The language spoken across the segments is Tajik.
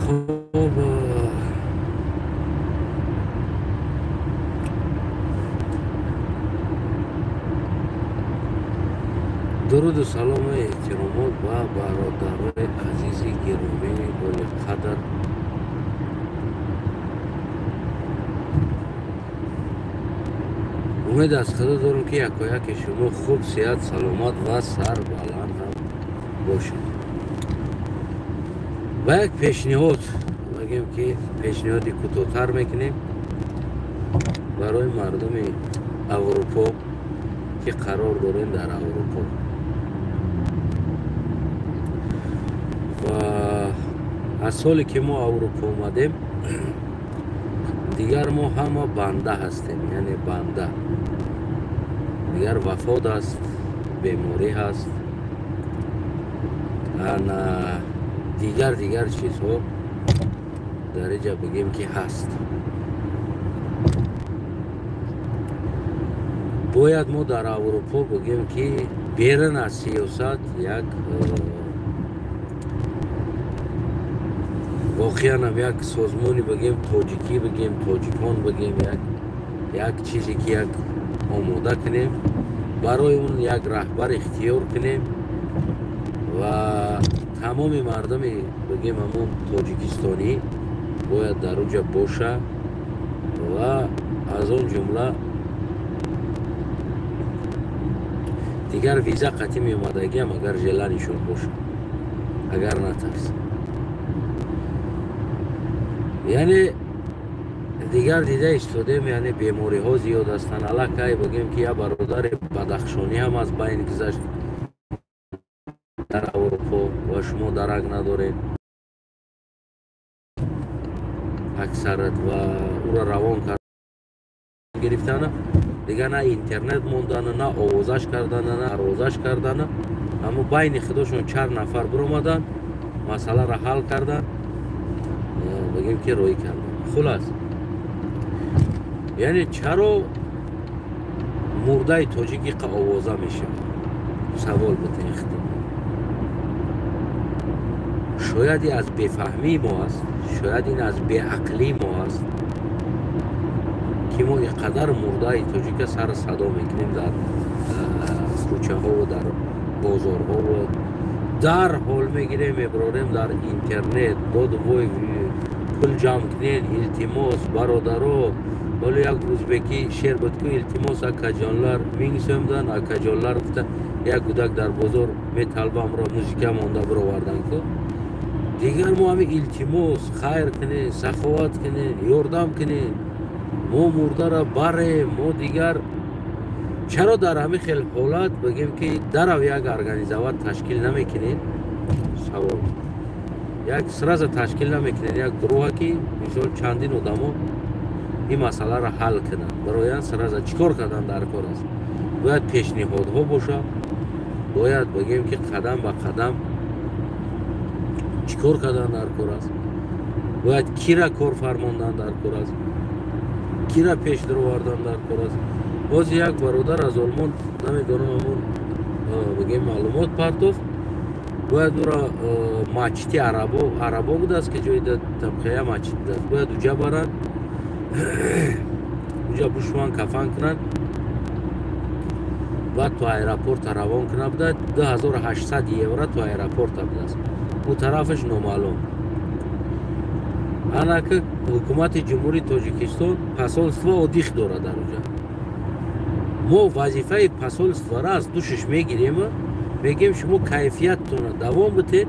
خب درود و سلام احترامات و برادرای عزیز گرامی قدر. امید از خدا دارم که یک شما خوب صحت سلامت و سر بلند هم باشید. و یک پیشنهاد بگیم که پیشنهادی کوتاه‌تر میکنیم برای مردم اروپا که قرار دارن در اروپا و از سالی که ما اروپا اومدیم دیگر ما همه بنده هستیم، یعنی بنده دیگر وفات است، بیماری هست، دیگر چیزها در اینجا بگیم که هست. باید ما در اروپا بگیم که بیرون از سیاست یک واقعا هم یک سازمانی بگیم تاجیکی بگیم تاجیکان بگیم یک چیزی که یک آماده کنیم برای اون یک رهبر اختیار کنیم و تمام مردم بگیم همون تاجیکستانی باید در اونجا باشه و از اون جمله دیگر ویزا قطعی می اومدگی هم اگر جلانشون باشه، اگر نترس. یعنی دیگر دیده استودیم، یعنی بیماری ها زیاد هستن. علاقه بگیم که یا برادر بدخشانی هم از بین گذشت در اروپا و شما درک ندارین اکثرت و او را روان گرفتن دیگه، نه اینترنت موندن، نه آوازش کردن، نه آوازش کردن، اما بین خودشون 4 نفر برآمدن مسئله را حل کردن، بگیم که روی کردن. خلاص یعنی چرا مرده تاجیکی که آوازه میشه؟ سوال بتیخت. شاید از بفهمی ما است، شاید این از بیعقلی ما است که ما اینقدر مرده تاجیک سر صدا میکنیم در کوچه ها و در بازار ها و در حال میگیریم میبراریم در اینترنت داد وای پول جمع کنین التماس برادرها ولی یک روز بکی شیر بود که التماس اکجانلار میگسیمدن اکجانلار گفتن یک کودک در بازار میطلبه را موزیکا مانده برآوردن که دیگر ما همه التماس خیر کنین سخاوت کنین یاردم کنین ما مرده را بره ما دیگر چرا در همه خیلی حالات بگیم که در یک ارگانیزاوت تشکیل نمیکنین؟ سوال یک سراز تشکیل نمیکنین یک گروه که مثال چندین آدمو این مسئله را حل کنن برای این سراز چیکار کردن در کار است. باید پیشنهادها باشه، باید بگیم که قدم به قدم چیکار کردن در کار است، باید کی را کار فرماندن در کار است، کی را پیش در آوردن در کار است. باز یک برادر از آلمان نمیدونم همون بگیم معلومات پرتوف باید او را مچتی عربا بوده است که جای طبقه مچتی است، باید اوجا برن اوجا بشوان کفن کنن و تو ایرپورت روان کنن بوده. 2800 یورو تو ایرپورت بوده است، او طرفش نامعلوم. انا که حکومت جمهوری تاجیکستان پاسولستو اودیخ داره در اونجا. ما وظیفه پاسولستو را از دوشش میگیریم، میگیم شما کیفیتتون دوام بده،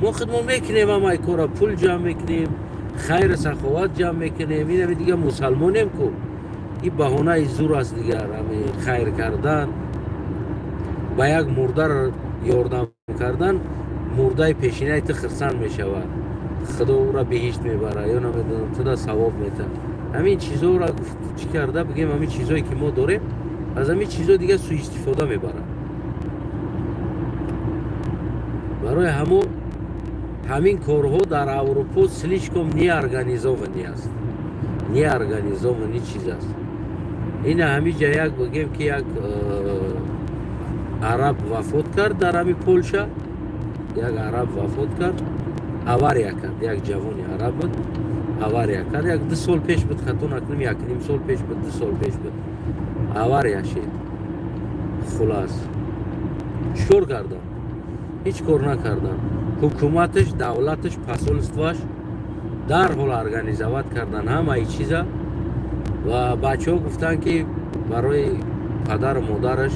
ما خدمت میکنیم، اما کارا پول جمع میکنیم، خیر سخاوت جمع میکنیم. این دیگه مسلمانیم کو این بهانه زور است دیگر، همین خیر کردن با یک مرده را یاردم کردن، مرده پیشینه ایت خرسان میشود، خدا او را بهشت میبره یا نمیدونم خدا ثواب میده. همین چیزا را چی کرده بگیم همین چیزایی که ما داریم از همین چیزا دیگه سوء استفاده میبره. برای همین کارها در اروپا سلیش کم نی ارگانیزовані است، نی ارگانیزовані چیز است. این همیجا یک بگیم که یک عرب وفات کرد در همین پولشا، یک عرب وفات کرد авария кард. Як ҷавони араб буд, авария кард. Як 2 сол пеш буд, хато накунем 1.5 сол пеш буд, 2 сол пеш буд. авария шид. Хулас. чикор кардан? ҳеҷ кор накардан. ҳукуматаш, давлаташ, посольствоаш дарҳол организоват кардан ҳамаи чиза ва бачаҳо гуфтанд ки барои падару модараш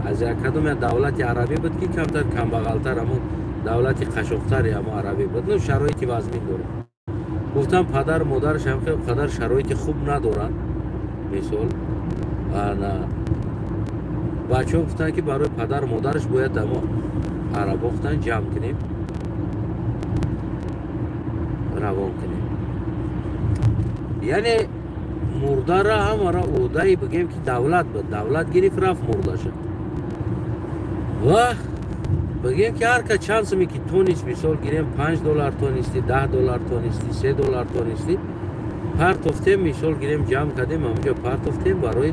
аз якадуме давлати арабӣ буд ки камтар камбағалтар ҳамон давлати қашоқтари ҳамо арабӣ буд. Ну шароити вазмин дорад. гуфтам падару модараш ҳам қадар шароити хуб надоранд. мисол бачаҳо гуфтанд ки барои падару модараш бояд ҳамо арабо гуфтанд ҷамъ кунем, равон кунем. яъне мурдара ҳамара ӯҳдаи бигем ки давлат буд. давлат гирифт рафт мурдаша. ва бигем ки ҳар ка чанд суме ки тонист, мисол гирем $5 тонисти, $10 тонисти, $3 тонисти партофтем, мисол гирем ҷамъ кардем, ҳамонҷо партофтем барои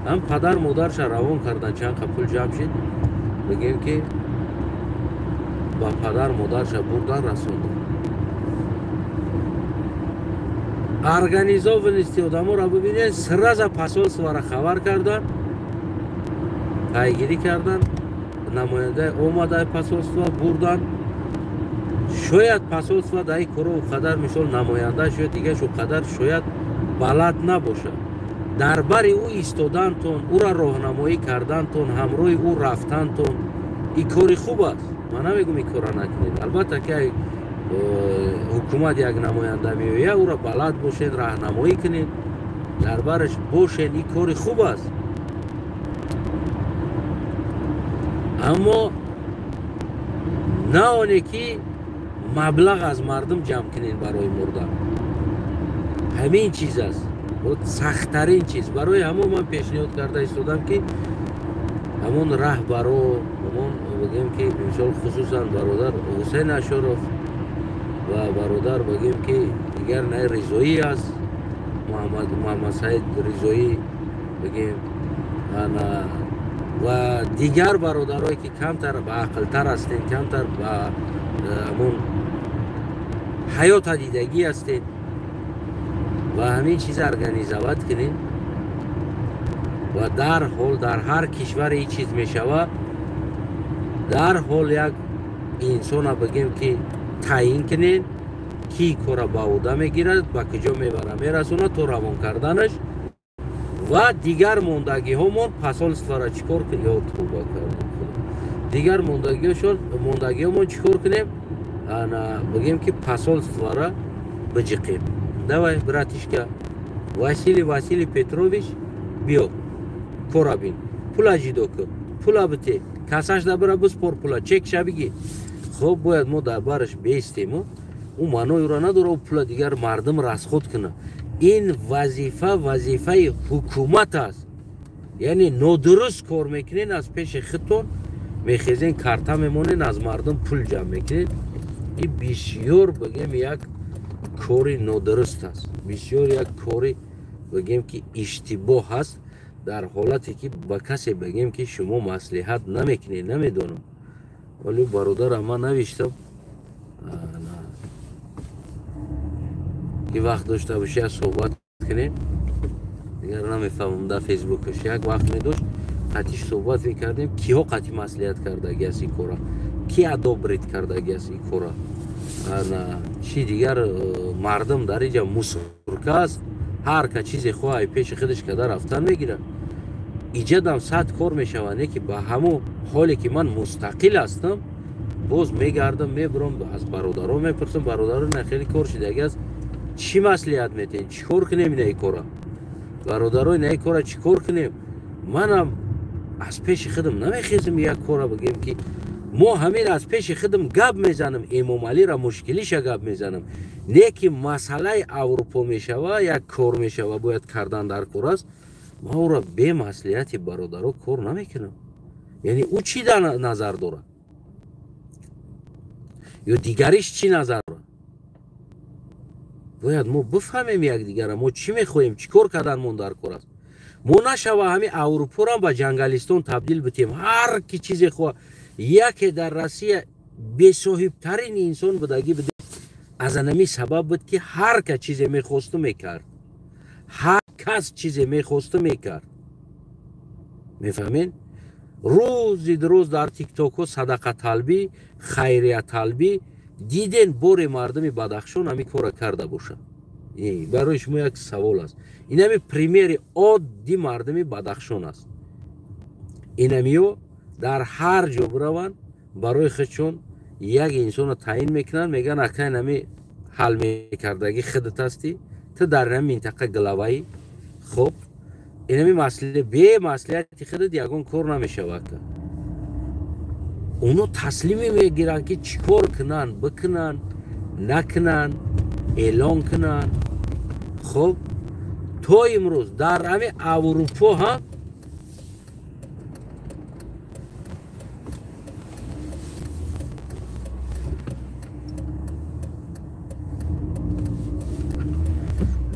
ҳам падар модарша равон кардан. чанд қа пул ҷамъ шид, бигем ки ба падар модарша бурдан расондан. организованности одаморо бибинед, сразу посольстворо хабар кардан, пайгирӣ кардан, намояндаи омадаи посольство бурдан. шояд посольство дар ин кора уқадар мисол намоянда шояд дигаш уқадар шояд балад набошад. дар бари ӯ истодантон, ӯро роҳнамоӣ кардантон, ҳамроҳи ӯ рафтантон, ин кори хуб аст. ман намегум ин кора накунед. албатта ки ҳукумат як намоянда меояд, ӯро балад бошед, раҳнамоӣ кунед, дар бараш бошед, ин кори хуб аст. аммо на оне ки маблағ аз мардум ҷамъ кунед барои мурда. ҳамин чиз аст. сахттарин чиз. барои ҳамон ман пешниҳод карда истодам ки ҳамон раҳбаро, ҳамон бигем ки мисол хусусан бародар ҳусейн ашуров ва бародар бигем ки дигар най ризоӣ аст, муҳаммад саид ризоӣ бигем ва дигар бародарое ки камтар баақлтар ҳастед, камтар ба ҳамон ҳаёта дидагӣ ҳастед ва ҳамин чиз организоват кунед ва дарҳол дар ҳар кишваре ин чиз мешавад. дарҳол як инсона бигем ки таъин кунед ки кора ба ӯҳда мегирад, ба куҷо мебара мерасонад то равон карданаш ва дигар мондагиҳомон посольствора чикор кунем. ё тӯба кардем. дигар мондагиҳомон чикор кунем, бигем ки посольствора биҷиқем. давай братишка Василий Петрович биё кора бин, пула ҷидо кун, пула бите, касашда бира биспор пула, чекша бигӣ. хоб бояд мо дар бараш беистему. ӯ маъноиро надора ӯ пула дигар мардум расход куна. ин вазифаи ҳукумат аст. яъне нодуруст кор мекунед, аз пеши худтон мехезен карта мемонед, аз мардум пул ҷамъ мекунед. ин бисёр бигем як кори нодуруст аст. бисёр як кори бигем ки иштибоҳ аст. дар ҳолате ки ба касе бигем ки шумо маслиҳат намекунед, намедонам. вале бародарам ман навиштам ки вақт дошта боши як суҳбат кунем. дигар намефаҳмам дар фейсбукаш як вақт медошт қатиш суҳбат мекардем, киҳо қатӣ маслиҳат кардаги аст ин кора, ки адобрид кардаги аст ин кора. чӣ дигар мардум дар инҷа мусурка аст, ҳар ка чизе хоҳай пеши худаш када рафтан мегирад. иҷадам сад кор мешавад, не ки ба ҳамон ҳоле ки ман мустақил ҳастам, боз мегардам мебурам аз бародаро мепурсам, бародаро на хеле кор шидаги аст, чӣ маслиҳат метавонем, чӣ кор кунем ина ин кора, бародарои ина ин кора чӣ кор кунем. манам аз пеши худам намехезам як кора бигем ки мо ҳамин аз пеши худам гап мезанам, Эмомалиро мушкилиша гап мезанам, не ки масъалаи Аврупо мешава, як кор мешава бояд кардан дар кор аст. ман ӯро бемаслиҳати бародаро кор намекунам. яъне ӯ чӣ назар дорад ё дигариш чӣ назар дорад. бояд мо бифаҳмем якдигара, мо чӣ мехоҳем, чӣ кор карданмон дар кор аст. мо нашава ҳамин Аврупоро ба ҷангалистон табдил битем. ҳар ки чизе хоҳа яке дар Россия бесоҳибтарин инсон будагӣ از انمی سبب بود که هر که چیزی میخواست میکرد، هر کس چیزی میخواست میکرد. میفهمین؟ روز در تیک توک ها صدقه طلبی، خیریه طلبی دیدین بور مردم بدخشان همی کار کرده باشه. برای شما یک سوال است. این همی پریمیر عادی مردم بدخشان است. این همیو در هر جا برون برای خودشون یک انسان تعیین میکنن، میگن اکن همی حل میکردگی خودت هستی تو در این منطقه گلوایی. خب این همی مسئله به مسئولیت خودت یگان کار نمیشود که اونو تسلیمی میگیرن که چیکار کنن، بکنن نکنن، اعلان کنن. خب تا امروز در همه اروپا هم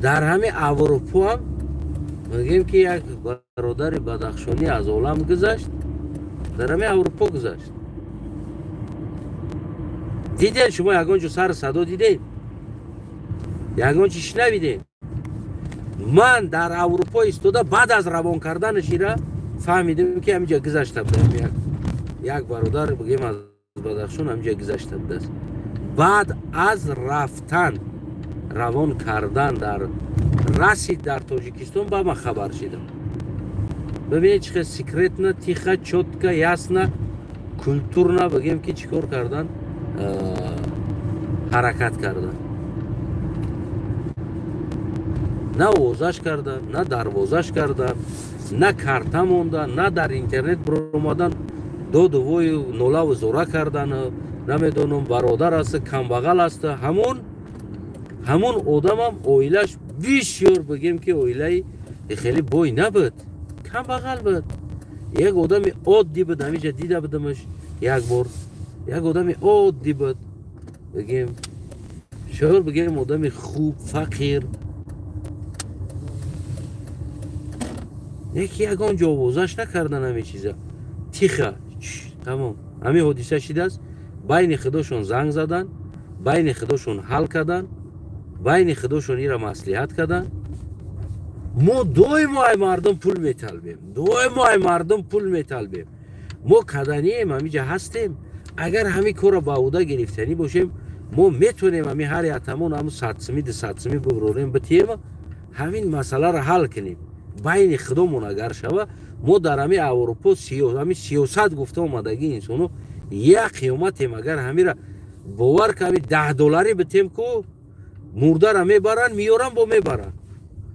در همه اروپا هم میگیم که یک برادر بدخشانی از عالم گذشت، در همه اروپا گذشت. دیدین شما یگان جو سر صدا دیدین؟ یگان چی شنویدین؟ من در اروپا ایستاده بعد از روان کردن شیره فهمیدم که همینجا گذشته بودم. یک برادر بگیم از بدخشان همینجا گذشته بوده. بعد از رفتن روان کردن در رسید در تاجیکستان با من خبر شدم. ببینید چه سیکرت نه، تیخه چوتکه یاسنا کلتور نه بگیم که چیکار کردن، حرکت کردن. نه اوزش کردن، نه دروازش کردن، نه کارتا موندن، نه در اینترنت برآمدن دوی نولا و زورا کردن. نمیدونم برادر است کمبغل است. همون آدم هم اویلش بیشیار بگیم که اویله خیلی بوی نبود، کمبغل بود. یک آدم عادی بود، همیشه دیده بودمش یک بار. یک آدم عادی بود بگیم، شهر بگیم آدم خوب فقیر. یکان جاوازش نکردن همه چیزا. تیخه تمام همه حادثه شده است. بین خودشون زنگ زدن، بین خودشون حل کردن، بین خودشون ایرا مصلحت کردن. ما 2 ماه مردم پول میطلبیم، 2 ماه مردم پول میطلبیم. ما کدنیم همیجا هستیم. اگر همین کار با عهده گرفتنی باشیم ما میتونیم همین هر یتمون همون 100 ببروریم بتیم همین مسئله را حل کنیم. بین خودمون اگر شوه ما در همین اروپا همین سیاست گفته اومدگی انسانو یک قیامتیم. اگر همین را باور که همین $10 بتیم که مرده را میبرن میارن با میبرن،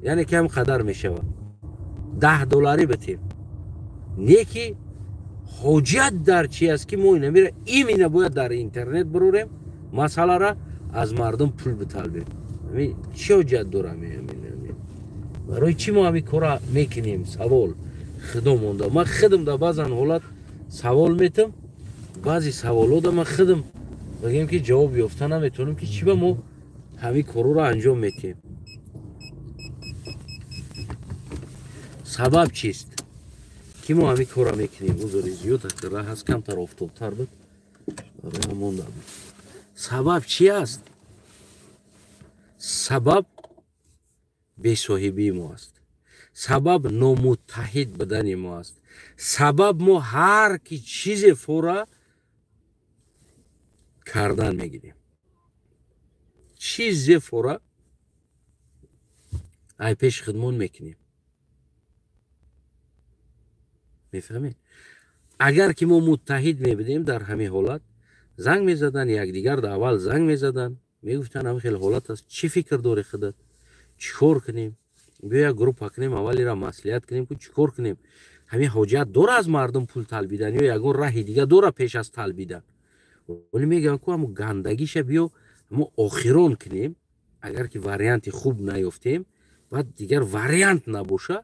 یعنی کم قدر میشوه. $10 بتیم نیکی حجت در چی است که ما اینه ایمینه باید در اینترنت بروریم مسئله را از مردم پول بطلبیم. چی حجت دارم؟ برای چی ما همین کارا میکنیم؟ سوال خودم مونده. من خودم در بعضن حالت سوال میتم، بعضی سوالات من خودم بگیم که جواب یافته نمیتونم که چی با ما همین کارا را انجام میتیم. سبب چیست که ما همین کارا میکنیم؟ بزرگی زیاد راه هست، کمتر آفتابتر بود برای مونده بود. سبب چی است؟ سبب بی‌صاحبی ما است. سبب نامتحد بدن ما است. سبب ما هر کی چیز فورا کردن میگیریم. چیز فورا ای پیش خدمون میکنیم. میفهمید؟ اگر که ما متحد میبودیم در همین حالت زنگ میزدن، یک دیگر در اول زنگ میزدن میگفتن همین خیلی حالت است، چی فکر داری خودت، چیکار کنیم؟ بیا یک گروپ کنیم اولی را مصلحت کنیم که چیکار کنیم. همین حاجت داره از مردم پول طلبیدن یا یگان راه دیگه داره پیش از طلبیدن. ولی میگن که همون گندگیش بیا ما آخران کنیم. اگر که واریانت خوب نیافتیم بعد دیگر واریانت نباشه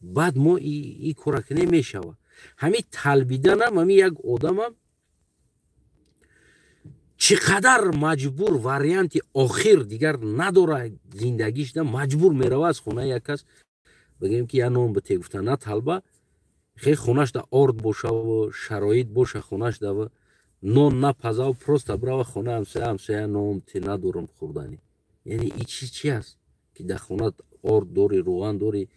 بعد ما ای کار کنیم میشوه. همین طلبیدن هم همین یک آدم هم چقدر مجبور واریانت آخر دیگر نداره زندگیش، نه مجبور میروه از خونه یک کس بگیم که یا نام بته گفته نه طلبه خیلی خونش در آرد باشه و شرایط باشه خونش در نون نپزا و پروستا برای خونه همسایه نام تی ندارم خوردنی. یعنی این چی هست که در خونه آرد داری، روغن داری،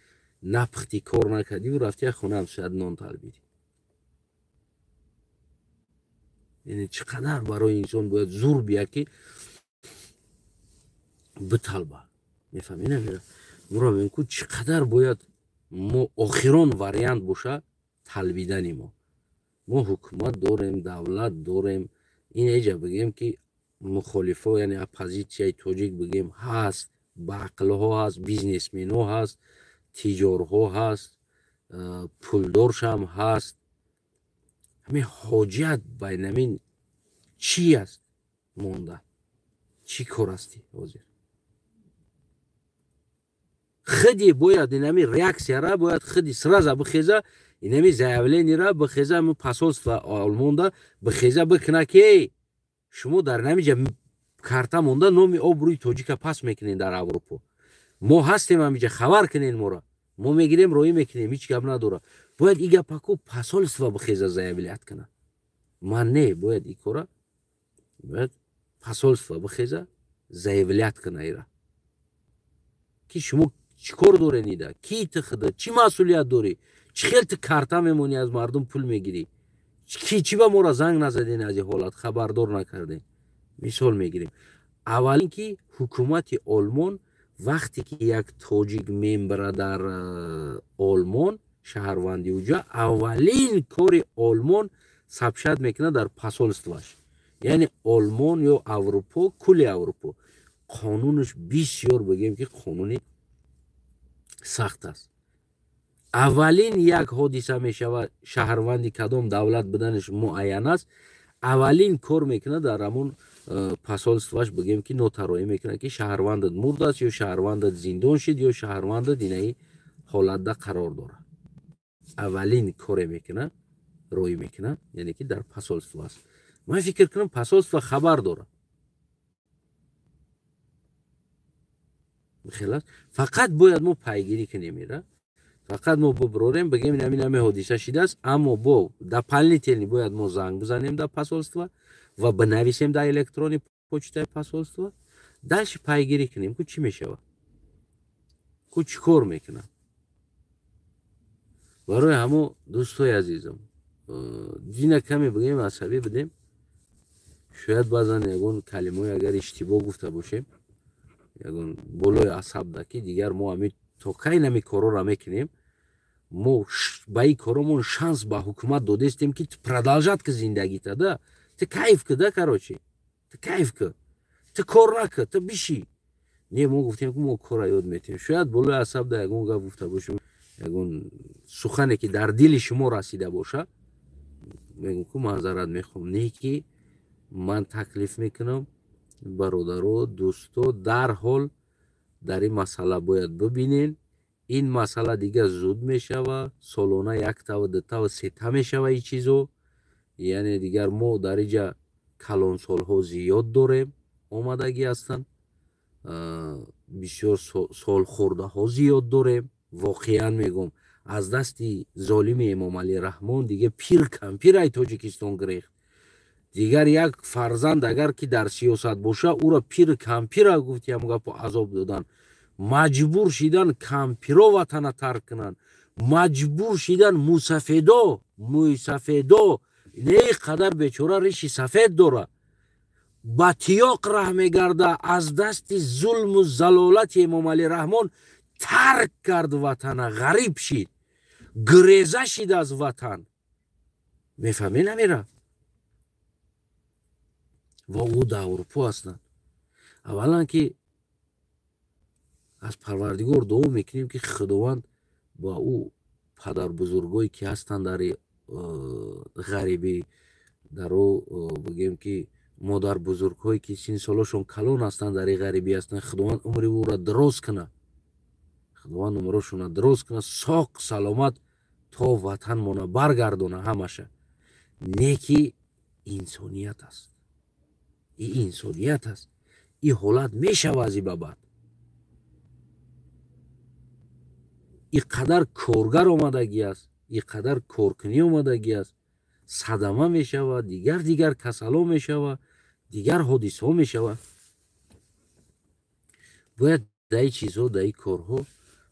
نپختی کار نکردی و رفتی خونه همسایه نان طلبیدی. یعنی چقدر برای انسان باید زور بیا که بطلبه. میفهمی نمیره؟ مرا ببین که چقدر باید ما آخران واریانت باشه طلبیدنی ما حکومت داریم، دولت داریم. این ایجا بگیم که مخالفا یعنی اپوزیسیای تاجیک بگیم هست، باقله ها هست، بیزنسمن ها هست، تجار ها هست، پولدارش هم هست. همین حاجت بین همین چی است مونده؟ چی کار استی حاضر؟ خودی باید این همین ریاکسیا را باید خودی سرازا بخیزه، این همین زیاولینی را بخیزه، همین پاسولست و آلمان دا بخیزه بکنه که شما در نمیجا کارتا مونده نامی آب روی تاجیک پاس میکنین در اروپا. ما هستیم همیجا خبر کنین ما میگیریم روی میکنیم هیچ گپ نداره. باید ایگا پاکو پاسولست و بخیزه زیاولیت کنه. من نه باید ای کارا باید پاسولست و بخیزه زیاولیت کنه ایرا که شما چی کار داره نیده؟ کی تخده؟ چی مسئولیت داری؟ چی خیلی کارتا میمونی از مردم پول میگیری؟ چی با ما را زنگ نزدین از این حالت خبردار نکردین؟ مثال میگیریم. اولین که حکومت آلمان وقتی که یک تاجیک ممبر در آلمان شهروندی اوجا اولین کار آلمان ثبت میکنه در پاسولستواش. یعنی آلمان یا اروپا، کل اروپا قانونش بسیار بگیم که قانونی سخت است. اولین یک حادثه میشود شهروندی کدام دولت بدنش معین است، اولین کار میکنه در همون پاسولستواش بگیم که نوتارایی میکنه که شهروندت مرد است یا شهروندت زندان شد یا شهروندت اینه حالت ده قرار داره. اولین کار میکنه روی میکنه یعنی که در پاسولستواست. من فکر کنم پاسولستوا خبر داره. خلاص فقط باید ما پیگیری کنیم میره. فقط ما ببروریم بگیم این همه حادثه شده است، اما با در پلنی تلنی باید ما زنگ بزنیم در پاسولستوا و بنویسیم در الکترونی پوچتای پاسولستوا، درش پیگیری کنیم که چی میشه که چی کار میکنه. برای همو دوستای عزیزم دینا کمی بگیم عصبی بدیم، شاید بعضن یکون کلمه اگر اشتباه گفته باشیم یکون بلوی عصب دکی دیگر ما همین تا کی نمی کارو را میکنیم. ما با این کارمون شانس با حکومت دادستیم که پردالجات که زندگی تا ده تو کیف که ده کراچی تو کیف که تو کار نکه تو بیشی نه. ما گفتیم که ما کار یاد میتیم. شاید بلوی عصب ده یکون گفته باشیم یکون سخنی که در دل شما رسیده باشه میگم که معذرت میخوام. نه که من تکلیف میکنم برادرو دوستو در حال در این مسئله باید ببینین. این مسئله دیگه زود میشوه، سالانه یک تا دو تا و سه تا میشوه این چیزو. یعنی دیگر ما در اینجا کلان سالها زیاد داریم آمدگی هستن، بسیار سال خورده ها زیاد داریم. واقعا میگم از دستی ظالم امام علی رحمان دیگه پیر کمپیر ای تاجیکستان گریخت. دیگر یک فرزند اگر که در سیاست باشه او را پیر کمپیر گفتی هم گپ عذاب دادن. مجبور شدن کمپیرا وطن ترک کنن، مجبور شدن موسفیدا نه قدر بیچاره ریشی سفید داره با تیاق ره میگرده. از دست ظلم و زلالت امام علی رحمان ترک کرد وطن، غریب شد، گریزه شد از وطن. میفهمی نمیره؟ و او در اروپا هستند. اولا که از پروردگار دعا میکنیم که خداوند با او پدر بزرگایی که هستند در غریبی، در او بگیم که مادر بزرگایی که سین سالاشون کلان هستند در غریبی هستند، خداوند عمر او را دراز کنه، خداوند عمرشون را دراز کنه، ساق سلامت تا وطن مونه برگردونه همشه. نیکی انسانیت است، این انسانیت است. این حالت میشه وزی بابد. این قدر کارگر آمدگی است، این قدر کارکنی آمدگی است. садама мешавад, дигар касало мешавад, дигар ҳодисаҳо мешавад. бояд даи чизҳо, даи корҳо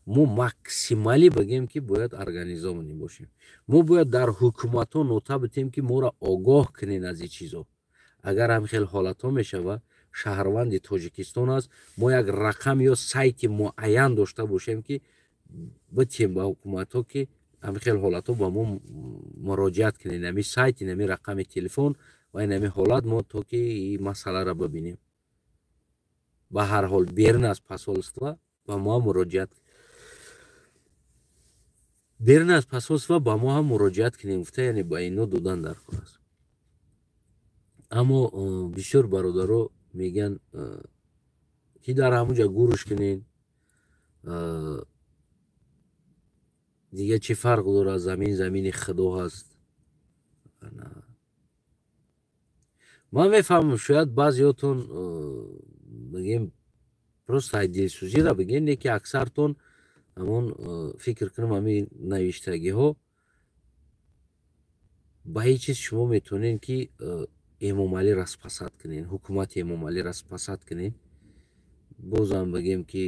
мо максималӣ багем ки бояд организованӣ бошем. мо бояд дар ҳукуматҳо нота битем ки моро огоҳ кунен аз ин чизҳо. агар ҳамхел ҳолатҳо мешавад, шаҳрванди Тоҷикистон аст, мо як рақам ё сайти муайян дошта бошем ки битем ба ҳукуматҳо ки ҳамхел ҳолатҳо ба мо муроҷиат кунен, нами сайти, нами рақами телефон ва нами ҳолат мо то ки ин масъаларо бибинем. ба ҳар ҳол берун аз посолства ба мо муроҷиат кунем гуфта, яъне ба ино додан даркор аст. аммо бисёр бародаро мегӯянд ки дар ҳамонҷа гӯрш кунен, дига чӣ фарқ дорад, замини худо ҳаст. ман мефаҳмам шояд баъзеётон бигем просто дилсӯзиро бигем, не ки аксартон ҳамон фикр кунам ҳамин навиштагиҳо ба ҳеҷ чиз шумо метавонед ки Эмомалӣ распасад кунен, ҳукумати Эмомалӣ распасад кунен. бозам бигем ки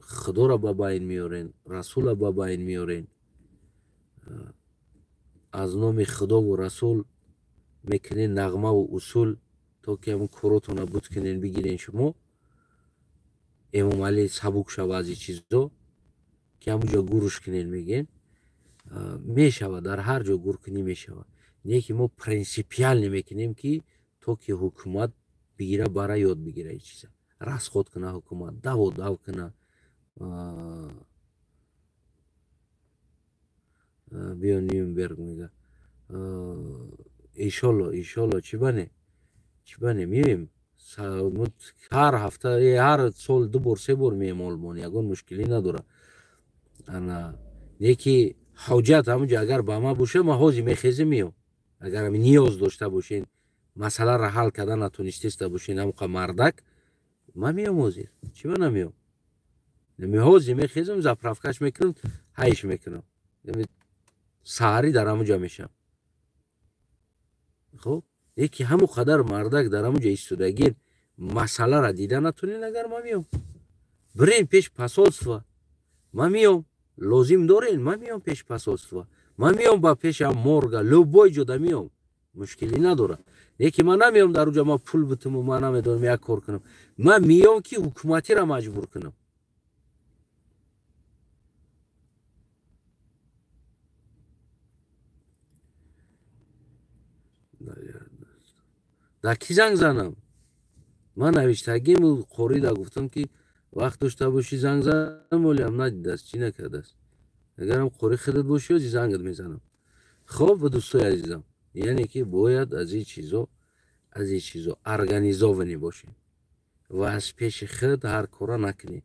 худоро ба байн меорен, расулро ба байн меорен, аз номи худову расул мекунен нағмаву усул, то ки ҳамон коротонро буд кунен бигирен шумо. Эмомалӣ сабук шава аз ин чизо ки ҳамонҷо гӯрш кунен мегӯен. мешавад, дар ҳар ҷо гӯркунӣ мешавад. Не ки мо принсипиалне мекунем ки то ки ҳукумат бигира бара ёд бигира ин чиза. Расход куна ҳукумат, даво дав куна. биё Нюрнберг мега. иншолло чӣ бане мевем. ҳар ҳафта, ҳар сол 2 бор 3 бор меем Олмон, ягон мушкилӣ надорад. Не ки ҳоҷат ҳамонҷа агар ба ма боша, ма ҳозир мехезем меём. агар ниёз дошта бошен, масъаларо ҳал карда натонистеста бошен, ҳамоқа мардак, ма меём ҳозир. чӣ ба намеём? ҳозир мехезем, заправкаш мекунам, ҳайш мекунам. саҳарӣ дар ҳамонҷа мешавам. хуб, яки ҳамон қадар мардак дар ҳамонҷа истодагин, масъаларо дида натонен, агар ма меём. Бирем пеш посолство, ма меём. лозим дорен, ма меём пеш посолство. ма меём ба пеша морга, любой ҷода меём. мушкилӣ надорад. яки ма намеём дар онҷа, ма пул битиму ма намедонам як кор кунам. ма меём ки ҳукуматиро маҷбур кунам. дар кӣ занг занам? ман навиштагиму қорида гуфтам ки вақт дошта бошӣ занг занам, олиам надидааст, чӣ накардааст. агарам қори худат бошӣ, ҳозир зангат мезанам. хоб, дӯстои азизам, яъне ки бояд аз ин чизо организованӣ бошем ва аз пеши худ ҳар кора накунем.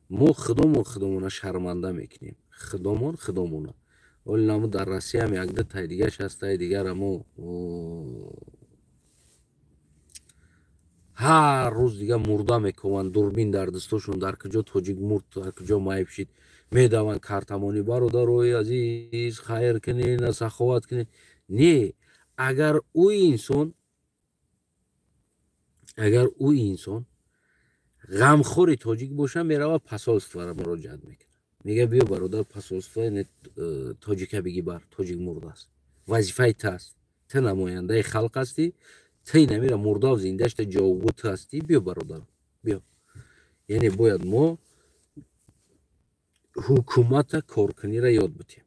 мо худомона шарманда мекунем. худомона. оли намо дар Россия ҳам як ду дигаш ҳастай, дигар ҳамо ҳар рӯз дига мурда мекунанд, дурбин дар дастошон, дар куҷо тоҷик мурд, дар куҷо майиб шид, медаванд картамони бародарои азиз, хайр кунед, саховат кунед. Не, агар ӯ инсон ғамхори тоҷик боша, мерава посолстворо муроҷиат мекунад. мега биё бародар, посолствои тоҷика бигибар, тоҷик мурд аст. вазифаи ту аст. ту намояндаи халқ ҳастӣ. ти намира мурдав зиндашта ҷовгӯ ту ҳастӣ. биё бародар, биё. яъне бояд мо ҳукумата коркуниро ёд битем.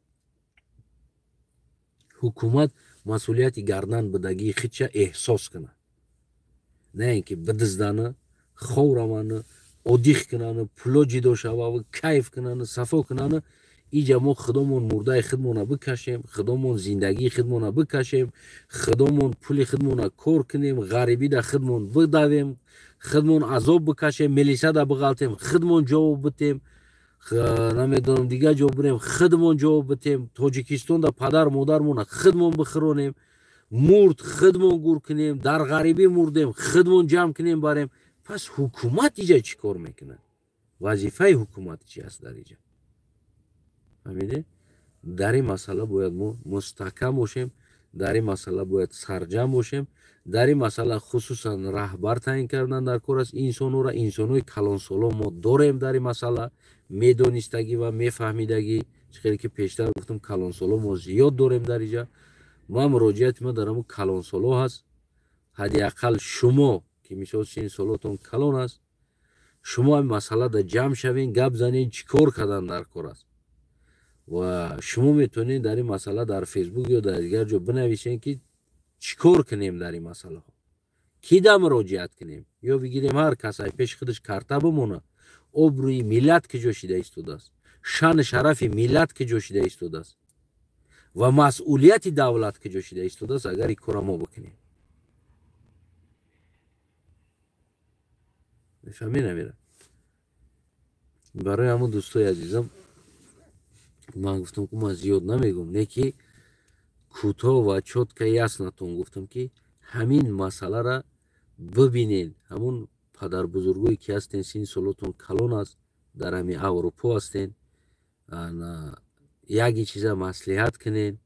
ҳукумат масъулияти гардан бидагии худша эҳсос кунад. не ин ки бидиздана, ховрамана, одих кунана, пуло ҷидо шававу, кайф кунана, сафо кунана. инҷа мо худомон мурдаи худмона бикашем, худомон зиндагии худмона бикашем, худомон пули худмона кор кунем, ғарибида худмон бидавем, худмон азоб бикашем, милисада биғалтем, худмон ҷавоб битем, намедонам дига ҷо бирем, худмон ҷавоб битем, Тоҷикистонда падар модармона худмон бихӯронем, мурд худмон гур кунем, дар ғарибӣ мурдем, худмон ҷамъ кунем барем. пас ҳукумат иҷа чӣ кор мекунад? вазифаи ҳукумат чӣ аст дар иҷа? фаҳмиде? در این مسئله باید ما مستحکم باشیم، در این مسئله باید سرجم باشیم. در این مسئله خصوصا رهبر تعیین کردن در کار است. انسان‌های کلانسالا ما داریم در این مسئله میدونستگی و میفهمیدگی. چخیلی که پیشتر گفتم کلانسالا ما زیاد داریم در اینجا. ما مراجعت ما در همون کلانسالا هست. حداقل شما که میشه این سالاتون کلان است، شما این مسئله در جمع شوین، گپ زنین چیکار کردن در کار است. و شما میتونید در این مسئله در فیسبوک یا در دیگر جا بنویسین که چیکار کنیم در این مسئله ها، کی دا مراجعت کنیم، یا بگیریم هر کسی پیش خودش کرته بمونه. ابروی ملت که جوشیده ایستاده است، شان شرف ملت که جوشیده ایستاده است و مسئولیت دولت که جوشیده ایستاده است. اگر این کار ما بکنیم میفهمی نمیره. برای همون دوستای عزیزم من گفتم که من زیاد نمیگم، نه که کوتاه و چوتکه یاسنتون گفتم که همین مسئله را ببینین. همون پدر بزرگوی که هستین سین سالتون کلان است، در همین اروپا هستین، یکی چیزا مصلحت کنین،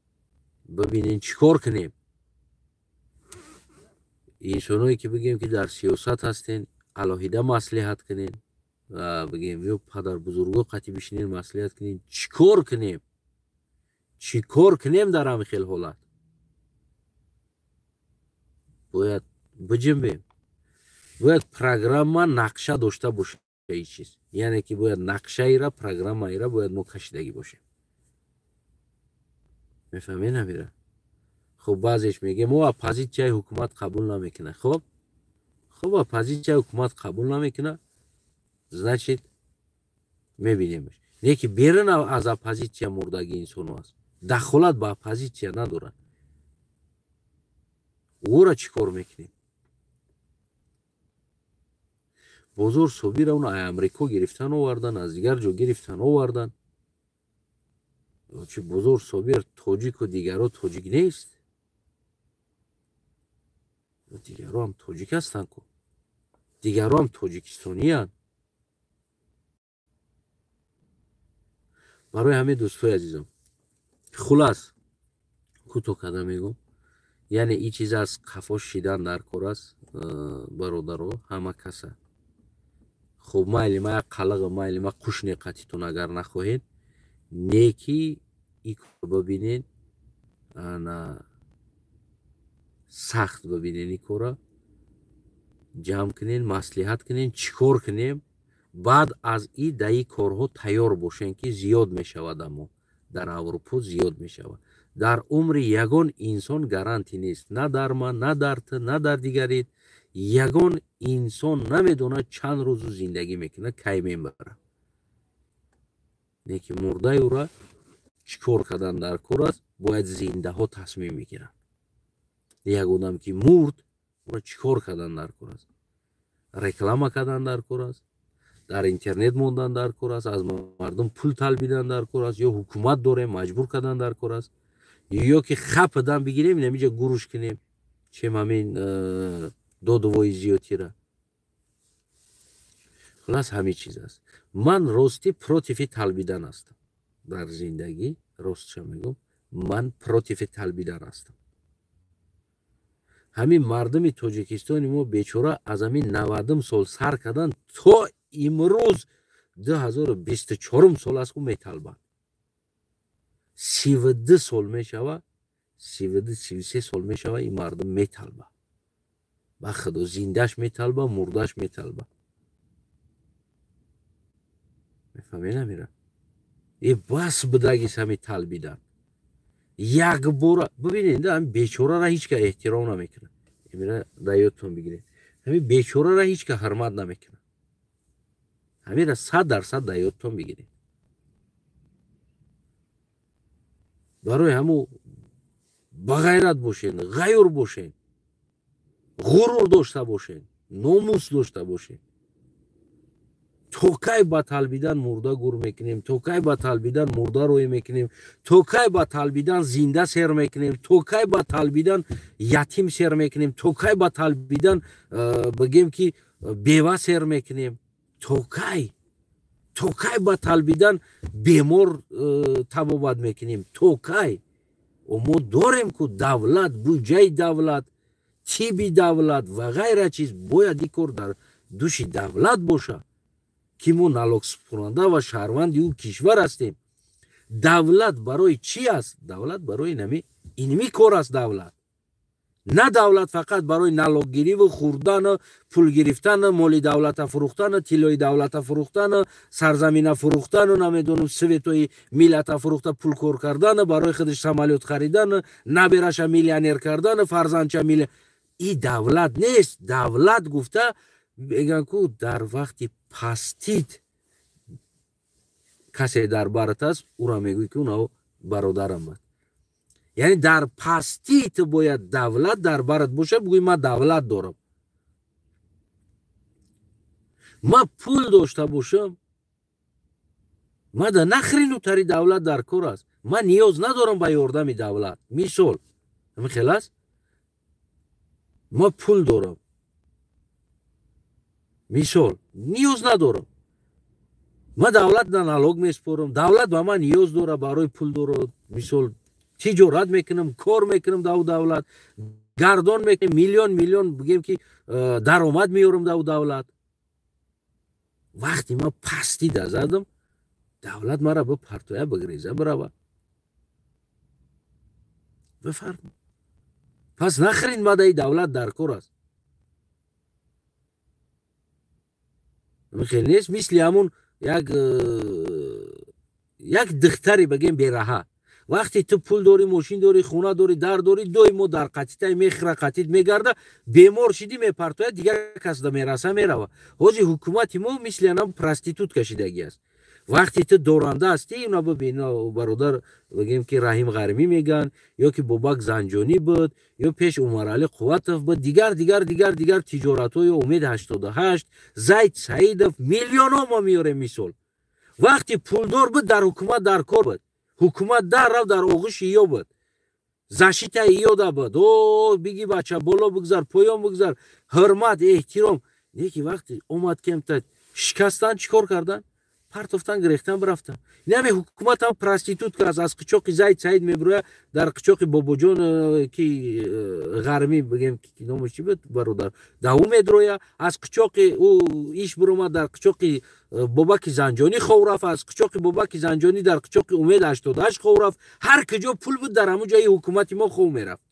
ببینین چیکار کنیم. اینسانایی که بگیم که در سیاست هستین علاهیده مصلحت کنین و بگیم یا پدر بزرگو قطعی بشینین مصلحت کنین چیکار کنیم در همین خیل حالت. باید بجنبیم، باید پروگرام نقشه داشته باشه این چیز، یعنی که باید نقشه ای را پروگرام ای را باید ما کشیدگی باشه. میفهمی نمیره. خب بعضیش میگه ما اپوزیسیون حکومت قبول نمیکنه. خب اپوزیسیون حکومت قبول نمیکنه، значит میبینیمش. نه که بیرون از اپوزیسیون مردگی انسان هست، دخالت به اپوزیسیون نداره. او را چیکار میکنیم؟ بازار صوبی را اون امریکا گرفتن آوردن، از دیگر جا گرفتن آوردن. چه بازار صوبی تاجیک و دیگرها تاجیک نیست، دیگرها هم تاجیک هستن که دیگرها هم تاجیکستانی هستن. برای همه دوستای عزیزم خلاص کوتاه کردم میگم، یعنی این چیز از قفاش شیدن در کار است برادرها همه کسا. خب مایلی ما قلق مایلی ما قوش نقطیتون اگر نخواهید نیکی ای کار ببینین، سخت ببینین ای کارا جمع کنین، مصلحت کنین چیکار کنیم. بعد از این دایی کارها تیار باشین که زیاد میشود، اما در اروپا زیاد میشود. در عمر یگان انسان گارانتی نیست، نه در من، نه در تو، نه در دیگری. یگان انسان نمیدونه چند روز زندگی میکنه، کی میبره. نه که مرده او را چیکار کردن در کار است، باید زنده ها تصمیم میگیرن. یک آدم که مرد او را چیکار کردن در کار است، رکلام کردن در کار است، در اینترنت موندن در کار است، از مردم پول طلبیدن در کار است، یا حکومت داره مجبور کردن در کار است، یا که خپ دم بگیریم نمیجا گروش کنیم چه همین دادوای زیادی را. خلاص همین چیز است. من راستی پروتیفی طلبیدن هستم در زندگی، راستش میگم من پروتیفی طلبیدن هستم. همین مردم تاجیکستانی ما بیچاره از همین 90 سال سر کردن تا امروز 2024 سال است که میطلبن. 32 سال میشوه، 33 سال میشوه این مردم میطلبه. با خدا زندهش میطلبه، مردهش میطلبه. میفهمی نمیره. این بس بدگیست همی طلبیدن. یک بار ببینید هم بیچاره را هیچ که احترام نمیکنه. میره دایوتون بگیرید. همین بیچاره را هیچ که حرمت نمیکنه. همین را 100% دایوتون بگیرید. برای همو بغیرت باشین، غیر باشین، غرور داشته باشین، ناموس داشته باشین. تو کی با طلبیدن مرده گور میکنیم، تو کی با طلبیدن مرده روی میکنیم، تو کی با طلبیدن زنده سر میکنیم، تو کی با طلبیدن یتیم سر میکنیم، تو کی با طلبیدن بگیم که بیوه سر میکنیم، تو کی تو کی با طلبیدن بیمار تبابت میکنیم؟ تو کی؟ و ما داریم که دولت، بودجه دولت، تیبی دولت و غیره چیز باید این کار در دوش دولت باشه که ما نالوگ سپرنده و شهروند او کشور هستیم. دولت برای چی است؟ دولت برای اینمی کار است. دولت نه دولت فقط برای نالوگگیری و خوردن، پول گرفتن، مالی دولت فروختن، طلای دولت فروختن، سرزمین فروختن و نمیدونم سویتوی ملت فروخته پول کار کردن، برای خودش سمالیات خریدن، نبرش میلیونر کردن، فرزندش میلیونر. این دولت نیست. دولت گفته بگن که در وقتی پستید کسی در برات است، او را میگوی که اونو برادرم بود. یعنی در پستی تو باید دولت در برات باشه، بگوی من دولت دارم، من پول داشته باشم، من در نخرینو تری دولت در کار است، من نیاز ندارم به یاردم دولت. مثال همین خیلی است، من پول دارم، مثال نیاز ندارم، من دولت در نالوگ میسپارم، دولت به من نیاز داره، برای پول داره، مثال تجارت میکنم، کار میکنم در دولت، گردان میکنم، میلیون بگیم که درآمد میارم در دولت. وقتی ما پستی زدم، دولت مرا به پرتویا بگریزه برای بفرم. پس نخرین ما در دولت در کار است. خیلی نیست مثل همون یک دختری بگیم بیرها. وقتی تو پول داری، ماشین داری، خونه داری، در داری، دوی مو در قطیته میخره، قطیت میگرده، بیمار شدی میپرتوه، دیگر کس دا میرسه میروه. حاجی حکومت ما مثل هم پرستیتوت کشیدگی است. وقتی تو دورنده هستی، اونا ببینا برادر بگیم که رحیم غرمی میگن، یا که بابک زنجانی بود، یا پیش عمر علی قوتف بود، دیگر تجارت های امید 88، زید سعیدف، میلیون ها ما میاره. مثال وقتی پولدار بود در حکومت در کار بود، حکومت در رو در آغوش یا بود، زشیت یا ده بود، او بگی بچه بالا بگذار، پایان بگذار، حرمت احترام. یکی وقتی اومد که شکستن، چیکار کردن؟ پرتفتن، گریختن، برفتن. نمی حکومت هم پرستیتوت که از قچاق زید سعید میبروه در قچاق بابا جان که غرمی بگیم که نامش چی بود برادر داو میدروه، از قچاق او ایش برومه در قچاق بابک زنجانی خورف، از قچاق بابک زنجانی در قچاق امید 88 خورف. هر کجا پول بود در همون جای حکومت ما خو میرفت.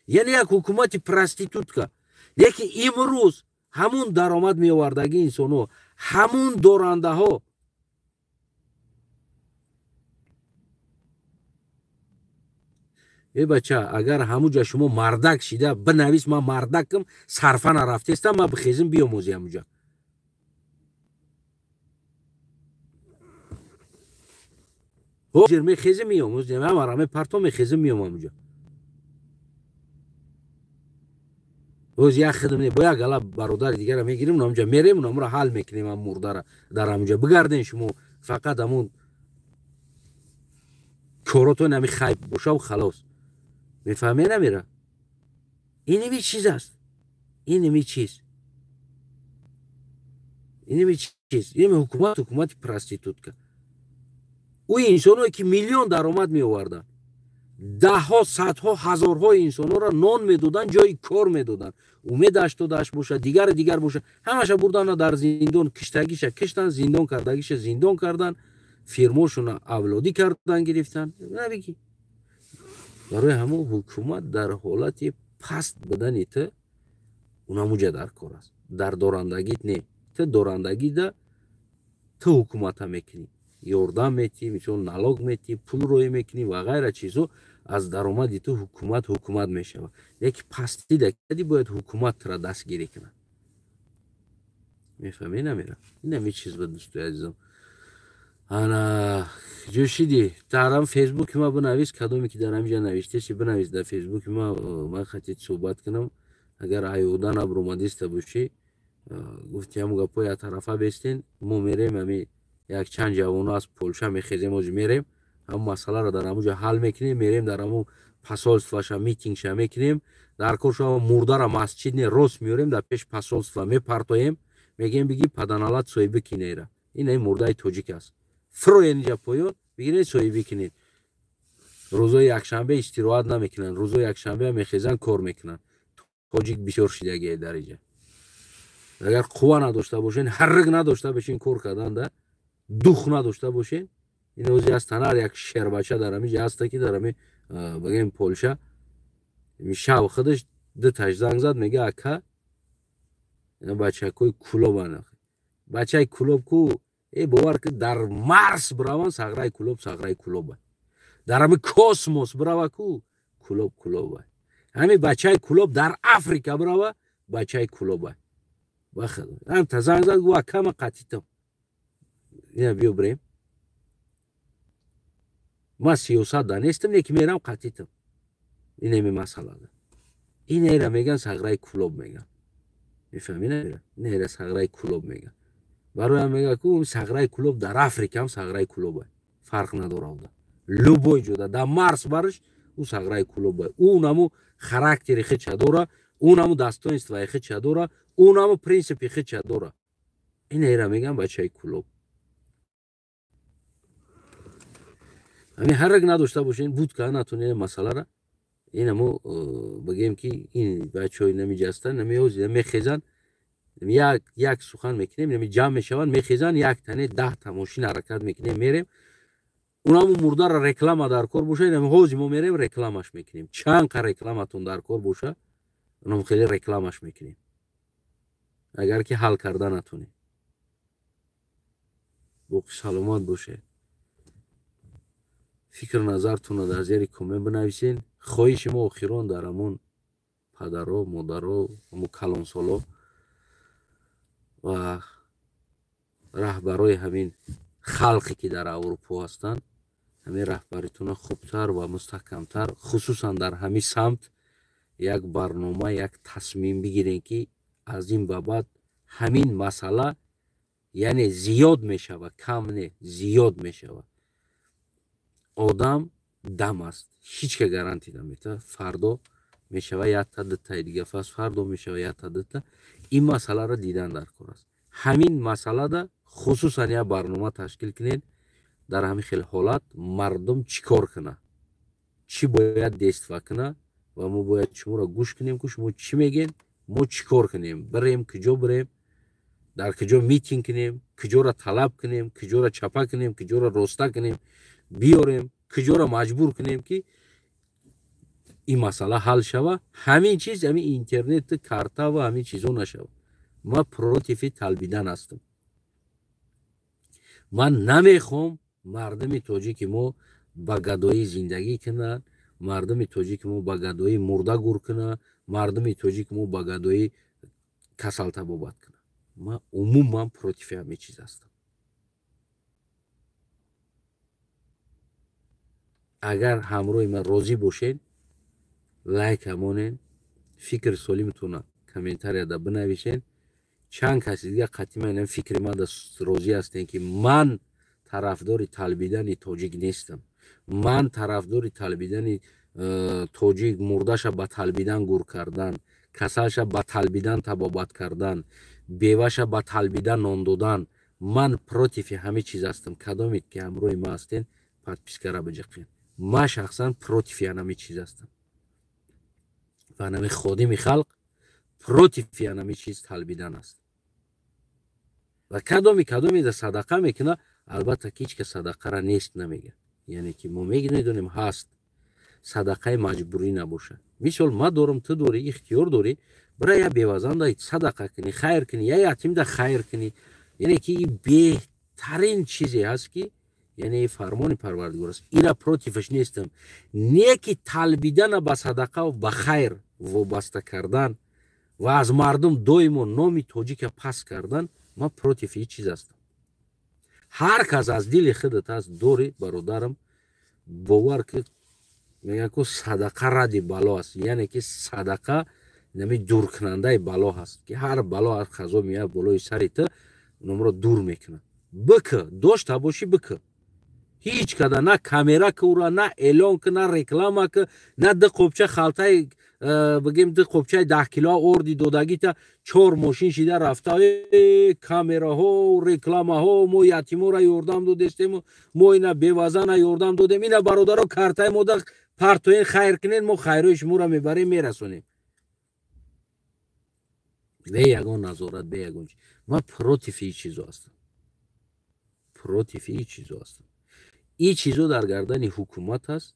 یعنی یک حکومت پرستیتوت که لیکن امروز همون درآمد میوردگی انسانو، همون دورنده ها، ای بچه اگر همونجا شما مردک شیده بنویس من مردکم، صرفا نرفته استم، من بخیزم بیاموزی همونجا. جرمه خیزه میاموزی، هم آرامه پرتو میخیزم میام همونجا. روز یک خدمه با یک گلا برادر دیگر میگیریم، همونجا میریم، اونم را حل میکنیم، هم مرده در همونجا بگردین. شما فقط همون کاراتو نمی خیب باشه و خلاص. میفهمی نمیره؟ اینمی چیز است. اینمی چیز. اینمی حکومت پرستیتوت که او انسانایی که میلیون درآمد می آوردن، ده ها، صدها، هزارها انسانا را نان میدادن، جای کار میدادن، امید 88 باشه، دیگر باشه، همش بردن در زندان، کشتگیش کشتن، زندان کردگیش زندان کردن، فیرماشون اولادی کردن، گرفتن. نبگی برای همون حکومت در حالت پست بدن ته اونا موجه در کار است. در دارندگیت نه، ته دارندگی ده تو حکومت هم میکنی، یاردم میتی، میتون نالوگ میتی، پول روی میکنی و غیره چیزو، از درآمدی تو حکومت میشه. یک پستی دکتی باید حکومت را دستگیری کنه. میفهمی نمیره؟ این همی چیز بود دوستوی عزیزم. انا جوشیدی درم فیسبوک ما بنویس، کدومی که در همینجا نوشته چی بنویس در فیسبوک ما، من خطیت صحبت کنم. اگر ایودان ابرومادیست باشی گفتی همون گپای طرفه بیستین، ما میریم همی یک چند جوانو از پولشا میخیزیم، از میریم هم مسئله را در همونجا حل میکنیم، میریم در همون پاسالستوشا میتینگشا میکنیم، در کورشا مرده را مسجد نه روز میوریم، در پیش پاسالستو میپرتویم، میگیم بگی پدنالات سویبه کی نیره. این مرده توجیک است. فرو اینجا پایون بگیرید سوی بکنید. روزای یکشنبه استراحت نمیکنن، روزای یکشنبه میخیزن کار میکنن. توجیک بسیار شیدگی درجه. اگر قوا نداشته باشین، حرک نداشته باشین کار کردن ده، دوخ نداشته باشین، این اوزی از تنها یک شیر بچه دارمی جه هسته که دارمی بگیم پولشه شب خودش ده تاش زنگ زد میگه اکا اینا بچه کوی کلوب هنه بچه کلوب کو ای باور که در مرس براوان سغرای کلوب در همه کاسموس براوه کو کلوب همه بچه کلوب در افریقا براوه بچه کلوب بخدا هم تا زنگ زد گو اکا ما قطیتم اینا بیو بریم ما سیاست دانستم یکی میرم قطیتم این همی مسئله ده این ایره میگن سغرای کلوب میگن میفهمی نه این ایره سغرای کلوب میگن برای هم میگه که سغرای کلوب در افریقا هم سغرای کلوبه فرق نداره لوبوی جوده در مارس برش او سغرای کلوبه اونمو خراکتری خیلی چه داره اونمو دستانستوی خیلی چه داره اونمو پرینسیپی خیلی چه داره این ایره میگن بچه کلوب همین هرگ نداشته باشین بود که نتونین مسئله را اینمو بگیم که این بچه های نمی جستن نمی اوزی میخیزن یک سخن میکنیم نمی جمع میشون میخیزن یک تنه 10 تا ماشین حرکت میکنیم میریم اونمو مرده را رکلام در کار باشه نمی حوزی ما میریم رکلامش میکنیم چند که رکلامتون در کار باشه اونمو خیلی رکلامش میکنیم اگر که حل کرده نتونیم باقی سلامت باشه فکر نظرتون رو در زیر کامنت بنویسین خواهش ما اخیران در همون پدرها مادرها همون کلانسالا و رهبرای همین خلقی که در اروپا هستند همین رهبریتون خوبتر و مستحکمتر خصوصا در همین سمت یک برنامه یک تصمیم بگیرین که از این بعد همین مسئله یعنی زیاد میشود کم نه زیاد میشود آدم دم است هیچ که گارانتی نمیده فردا میشود یک تا دو تا دیگه فاس فردا میشود یک تا دو تا این مسئله را دیدن در کار است همین مسئله دا خصوصا یک برنامه تشکیل کنین در همین خیلی حالت مردم چیکار کنه چی باید دست کنه و ما باید شما را گوش کنیم که شما چی میگین ما چیکار کنیم بریم کجا بریم در کجا میتینگ کنیم کجا را طلب کنیم کجا را چپا کنیم کجا را راسته کنیم بیاریم کجا را مجبور کنیم که این مسئله حل شود همین چیز همین اینترنت کارتا و همین چیزو نشود ما پروتیفی طلبیدن هستم من نمیخوام مردم تاجیک ما با گدایی زندگی کنن مردم تاجیک ما با گدایی مرده گور کنن مردم تاجیک ما با گدایی کسل تبابت کنن ما عموما پروتیفی همین چیز هستم اگر همراه من راضی باشین لایک همونین فکر سالیمتون کامنتاری دا بنویسین چند کسی دیگه قطعی من فکر ما دا راضی هستین که من طرفدار طلبیدن تاجیک نیستم من طرفدار طلبیدن تاجیک مردش با طلبیدن گور کردن کساش با طلبیدن تبابت کردن بیوش با طلبیدن نان دادن من پروتیفی همه چیز هستم کدامید که همراه ما هستین پادپیس کرا بجقین ما شخصا پروتیفی همه چیز هستم و همه خادم خلق پروتیفی همه چیز طلبیدن است و کدامی در صدقه میکنه البته هیچ که صدقه را نیست نمیگه یعنی که ما میدونیم هست صدقه مجبوری نباشه مثال ما دارم تو داری اختیار داری برای یه بیوزن صدقه کنی خیر کنی یا یتیم ده خیر کنی یعنی که این بهترین چیزی هست که یعنی فرمان پروردگار است اینا پروتیفش نیستم نیکی طلبیدن با صدقه و با خیر وابسته کردن و از مردم دویم و نامی تاجیک پس کردن ما پروتیفی چیز هستم هر کس از دل خودت از دوری برادرم باور که میگه که صدقه ردی بلا است یعنی که صدقه نمی دور کننده بلا هست که هر بلا از خضا میاد بالای سری تو نمرا دور میکنه بکه داشته باشی بکه هیچ کده نه کامera کورا نه اعلان که نه رکلام که نه ده قبچه خالتای بگیم ده قبچه 10 کیلو اوردی دودگی تا 4 ماشین شیده رفته کامera ها و رکلام ها مو یتیمو را یوردم دو دستیم مو اینا بیوازن یوردم دودیم اینا برادرها کارتای مو ده پرتوین خیر کنین مو خیروش مو را میبریم میرسونیم به یگان نظارت به یگان من پروتیف این چیزو هستم پروتیف این چیزو هستم این چیزو در گردن حکومت هست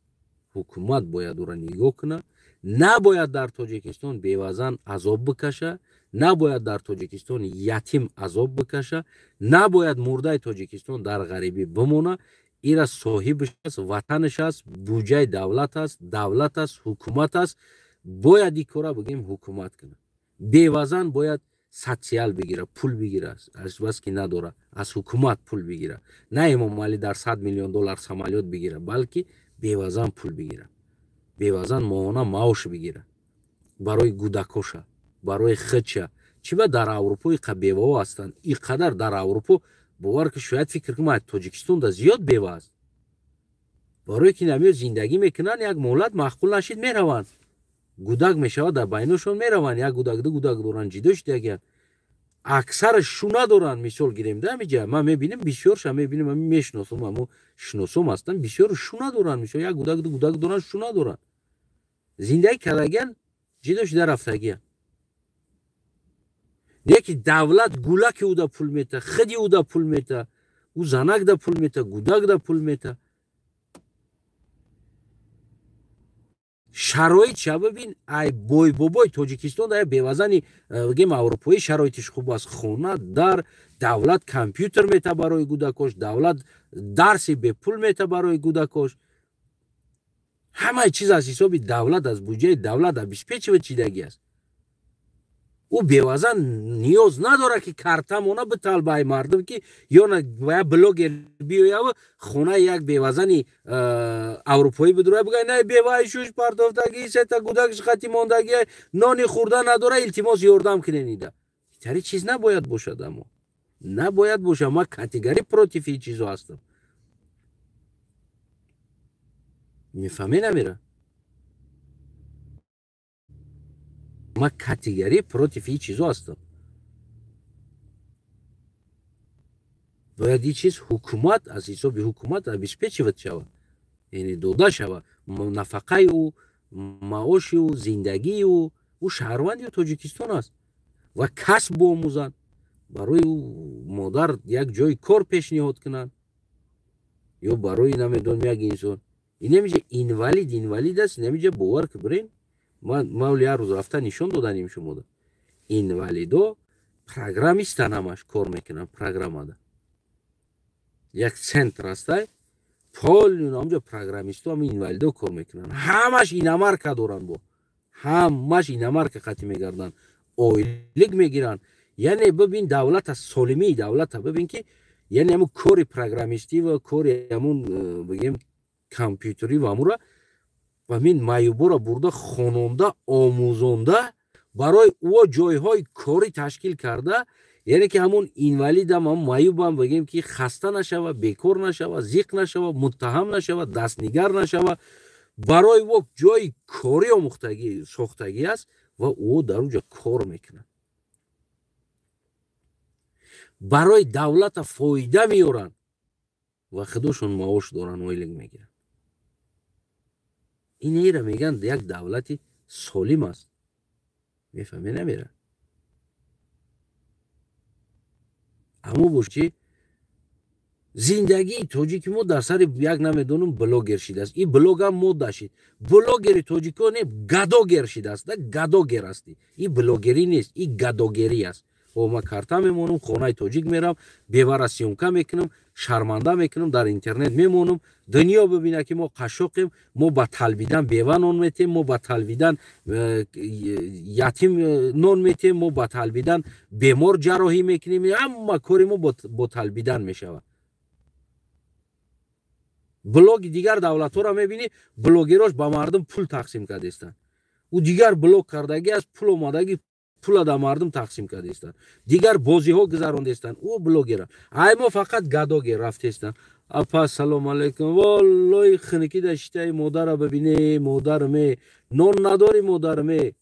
حکومت باید او را نگاه کنه نباید در تاجیکستان بیوزن عذاب بکشه نباید در تاجیکستان یتیم عذاب بکشه نباید مرده تاجیکستان در غریبی بمونه ایرا صاحبش است وطنش است بودجه دولت است حکومت است باید این کارا بگیم حکومت کنه بیوزن باید سوسیال بگیره پول بگیره از بس که نداره از حکومت پول بگیره نه امام علی در 100 میلیون دلار سمالیات بگیره بلکه بیوزن پول بگیره بیوزن ماهانه معاش بگیره برای گودکوشه برای خدشه چی با در اروپا بیوه هستند اینقدر در اروپا باور که شاید فکر کنم تاجیکستان دا زیاد بیوه است برای که نمیاد زندگی میکنن یک مولد معقول نشید میروند گودک میشه در بینشون میروند یک گودک دوران جیدوش دیگه اکثر شونه دارن مثال گیریم ده میگه من میبینیم بسیارش میبینیم من میشناسم اما شناسم هستن بسیار شونه دارن میشه یک گودک دارن شونه دارن زندگی کردگن جیدوش در رفتگی یکی دولت گولک او دا پول میته خدی او دا پول میته او زنک دا پول میته گودک دا پول میته شرایط چه ببین ای بوی بابای تاجیکستان دا بیوزنی بگیم اروپایی شرایطش خوب است خونه در دولت کامپیوتر میته برای گودکش دولت درسی به پول میته برای گودکش همه چیز از حساب دولت از بودجه دولت از بیسپیچ و چیدگی است او بیوزن نیاز نداره که کارتمونه بتال بای مردم که یا نه باید بلوگر بیاید و خونه یک بیوزنی اروپایی بدروه بگه نه بیوای شوش پردافتگی ستا گودکش خطی ماندگی نانی خورده نداره التماس یاردم کنه نیده تری چیز نباید باشد اما نباید باشه ما کاتگوری پروتیفی چیزو هستم میفهمی نمیره ما کاتگوری پروتیفی چیزو هستم باید این چیز حکومت از حساب حکومت ابیسپیچ شود یعنی دوده شود نفقه او معاش او زندگی او شهروندی تاجیکستان است و کسب بآموزند برای او مادر یک جای کار پیشنهاد کنند یا برای نمیدونم یک انسان این نمیشه اینوالید است نمیشه باور که برین ما هر روز رفته نشون دادنیم شما ده اینوالیدو پروگرامیستن همش کار میکنن پروگرام ده یک سنتر هسته پال اونجا پروگرامیستو هم اینوالیدو کار میکنن همش اینامارکا دارن با همش اینامارکا خطی میگردن اویلگ میگیرن یعنی ببین دولت از سالمی دولت ببین که یعنی همون کاری پروگرامیستی و کاری همون بگیم کامپیوتری و همون و من مایوبو را برده خانونده آموزونده برای او جایهای کاری تشکیل کرده یعنی که همون اینوالید هم مایوب هم بگیم که خسته نشوه بیکار نشوه زیق نشوه متهم نشوه دستنگر نشوه برای او جای کاری آموختگی ساختگی است و او در اونجا کار میکنه برای دولت فایده میارن و خودشون معاش دارن ویلنگ میگیرن این را میگن یک دولتی سالم است میفهمی نمیره اما باشی زندگی تاجیک ما در سر یک نمیدونم بلوگر شده است این بلوگ هم مود شد بلوگری تاجیکان گداگر شده است گداگر استی این بلوگری نیست این گداگری است و ما کارتا میمونم خانه تاجیک میرم بیوار سیمکا میکنم شرمنده میکنم در اینترنت میمونم دنیا ببینه که ما قشاقیم ما با طلبیدن بیوه نان میتیم ما با طلبیدن یتیم نان میتیم ما با طلبیدن بیمار جراحی میکنیم اما کاری ما با طلبیدن میشود بلوگ دیگر دولت ها را میبینی بلوگراش با مردم پول تقسیم کرده استن او دیگر بلوگ کردگی از پول اومدگی پول دا مردم تقسیم کرده استن دیگر بازی ها گذرانده استن او بلوگر ای ما فقط گداگر رفته استن اپا سلام علیکم. والله خنکی داشته مادر ببینه مادرمه نان نداری مادرمه.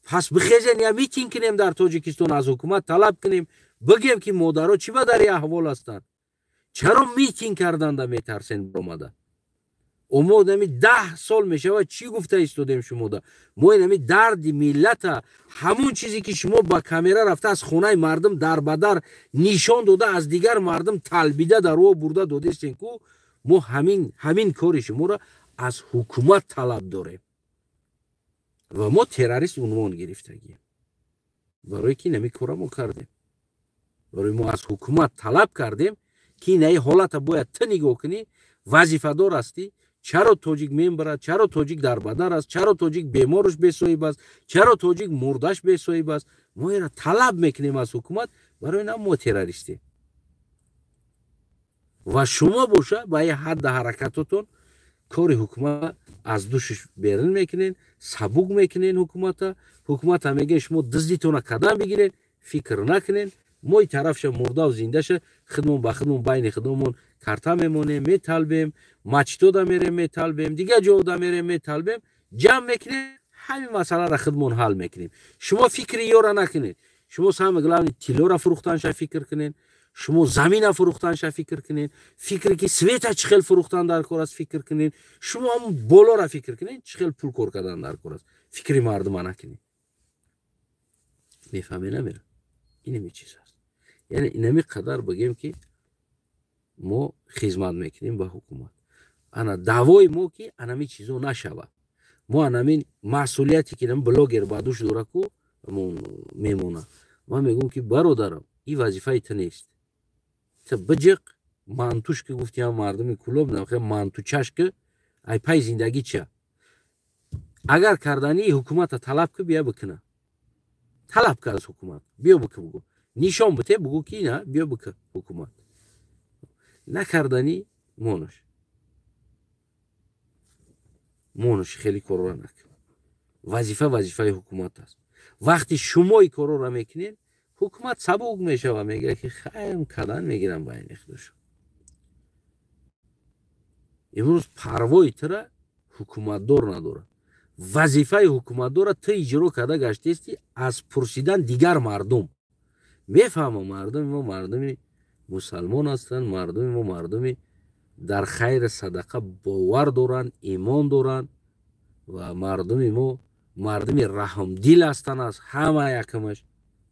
پس بخیزن یا میتین کنیم در تاجیکستان از حکومت طلب کنیم بگیم که مادرها چی به در احوال هستند. چرا میتین کردن دا میترسین برامده. اما نمی 10 سال میشه و چی گفته ایستادیم شما دا. ما نمی درد ملت همون چیزی که شما با کامیرا رفته از خونه مردم در بدر نشان داده از دیگر مردم تلبیده در او برده دادیستین کو ما همین کاری شما را از حکومت طلب داریم و ما تروریست عنوان گرفتگیم. برای کی نمی کارا ما کردیم. برای ما از حکومت طلب کردیم که این حالت باید تو نگاه کنی وظیفه دار هستی. چرا تاجیک میبرد، چرا تاجیک در بدر است، چرا تاجیک بیمارش بی‌صاحب است، چرا تاجیک مردش بی‌صاحب است. ما اینا طلب میکنیم از حکومت. برای اینا ما تروریستیم و شما باشه با این حد حرکتاتون کار حکومت از دوشش بیرون میکنین، سبوک میکنین. حکومت هم میگه شما دزدیتون قدم بگیرین، فکر نکنین. ما این طرفش مرده و زنده شه خودمون با خودمون بین خودمون کارتا میمونیم میطلبیم، مچتو دا میریم میطلبیم، دیگه جو دا میریم میطلبیم، جمع میکنیم همین مسئله را خودمون حل میکنیم. شما فکر یورا نکنین. شما سهم گلاونی تیلو را فروختنش فکر کنین، شما زمین را فروختنش فکر کنین، فکر که سویت چخل فروختن در کار است فکر کنین، شما هم بالا را فکر کنین چخل پول کار کردن در کار است. فکر مردم نکنین. میفهمی نمیره. اینمی چیز است. یعنی اینمی قدر بگیم که ما خدمت میکنیم با حکومت. انا دعوای ما که انمی چیزو نشوه. ما انمی مسئولیتی که نمی بلاگر بعدوش دوره کو میمونه. ما میگم که برادرم این وظیفه تو نیست. تو بجق مانتوش که گفتی هم مردمی کلوب نمیخواه مانتو چش که ای پای زندگی چه. اگر کردنی حکومت طلب که بیا بکنه. طلب که از حکومت بیا بکن بگو. نشان بده بگو که نه بیا بکن حکومت. نکردنی مونش خیلی کار را نکن. وظیفه حکومت است. وقتی شما این کار را میکنین حکومت سبوک میشه و میگه که خیلی کدن میگیرم با این اخداشو. امروز پروای تره حکومت دار نداره. وظیفه حکومت داره تا اجرا کرده گشته استی از پرسیدن دیگر مردم. میفهمم مردم ما مردمی مسلمان هستند، مردم ما مردمی در خیر صدقه باور دارن، ایمان دارن و مردم ما مردمی رحم دل هستند. از همه یکمش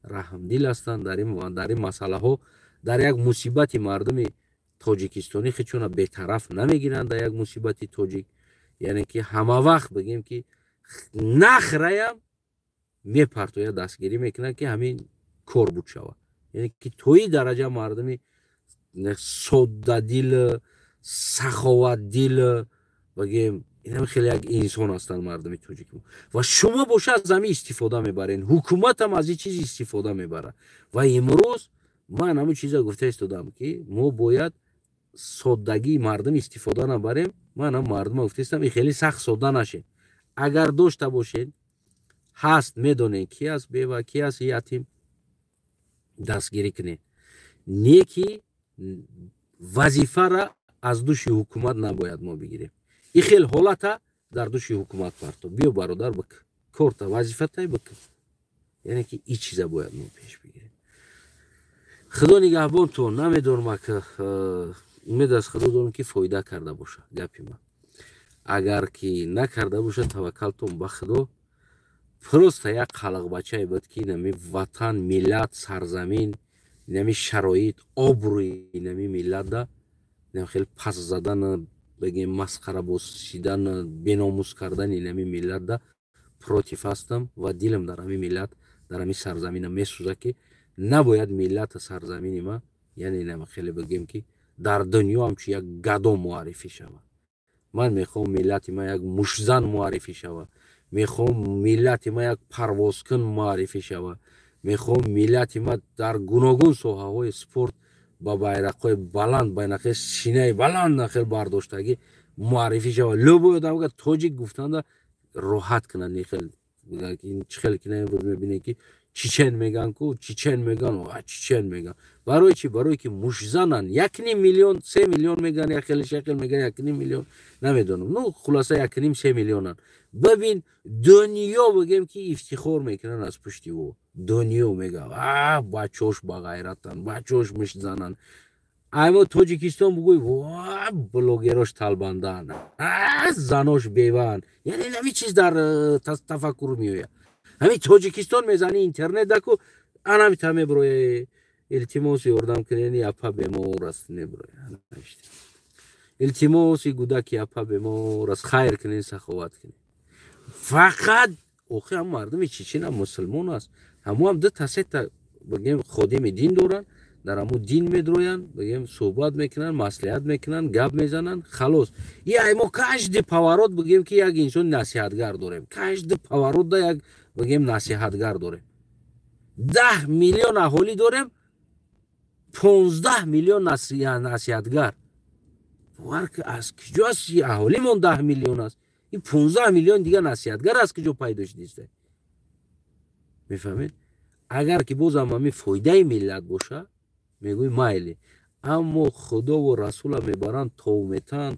رحم دل هستند. در این مسئله ها در یک مصیبت مردم تاجیکستانی خودشون بی‌طرف نمیگیرند. در یک مصیبت تاجیک یعنی که همه وقت بگیم که نخرایم میپرتویا دستگیری میکنن که همین کار بود شوه. یعنی که توی درجه مردمی ساده دل سخاوت دل بگیم این هم خیلی یک انسان هستن مردم تاجیک و شما باشه از زمین استفاده میبرین. حکومت هم از این چیز استفاده میبره و امروز من همون چیزا گفته استادم که ما باید سادگی مردم استفاده نبریم. من هم مردم گفته استم این خیلی سخت ساده نشه. اگر داشته باشین هست میدونین کی است بیوه کی است یتیم دستگیری کنین. نیکی وظیفه را از دوش حکومت نباید ما بگیریم. این خیلی حالت در دوش حکومت پرتو بیا برادر بک کارت وظیفه تای بک. یعنی که این چیزا باید ما پیش بگیریم. خدا نگهبان تو. نمیدونم که امید از خدا دارم که فایده کرده باشه گپی من. اگر که نکرده باشه توکلتون به خدا. پروست یک خلق بچه بود که نمی وطن ملت سرزمین نمی شرایط آبروی نمی ملت ده نمی خیلی پس زدن بگیم مسخره باشیدن بیناموس کردن نمی ملت ده پروتیف هستم و دیلم در همی ملت در همی سرزمین می سوزه که نباید ملت سرزمین ما یعنی نمی خیلی بگیم که در دنیا همچی یک گدا معرفی شود. من میخوام ملت ما یک مشزن معرفی شود. میخوام ملت ما یک پروازکن معرفی شود. میخوام ملت ما در گوناگون ساحه های سپورت با بیرق‌های بلند بینقه سینه بلند نخیل برداشتگی معرفی شود. لو باید هم تاجیک گفتند راحت کنند. این چخیل که نمیبود میبینه که چیچن میگن کو چیچن میگن و چیچن میگن برای چی برای که مش زنن 1,500,000 3,000,000 میگن یا خیلی شکل میگن 1,500,000 نمیدونم نو خلاصه 1,5 3,000,000 ببین دنیا بگیم که افتخار میکنن از پشتی او دنیا میگه بچوش با غیرتن بچوش مش زنن اما تاجیکستان بگوی بلوگراش طالباندن زناش بیوان یعنی نمی چیز در تفکر میوید همین تاجیکستان میزنی اینترنت دکو انا میتونه بروی التماس یاردم کنی اپا به ما راست نبروی التماسی گودکی اپا به ما راست خیر کنی سخاوت کنی فقط اوخی هم مردم چیچین هم مسلمان است همو هم دو تسه بگیم خودم دین دارن در همو دین میدروین بگیم صحبت میکنن مصلحت میکنن گپ میزنن خلاص یا ما کاجد پاورات بگیم که یک انسان نصیحتگر داریم کاجد پاورات دا یک بگیم نصیحتگر داریم 10 میلیون اهالی داریم 15 میلیون نصیحتگر فرق از کجاست اهالیمون 10 میلیون است این 15 میلیون دیگه نصیحتگر است کجا پیداش نیست میفهمید اگر که باز هم همین فایده ملت باشه میگوی مایلی اما خدا و رسول میبرن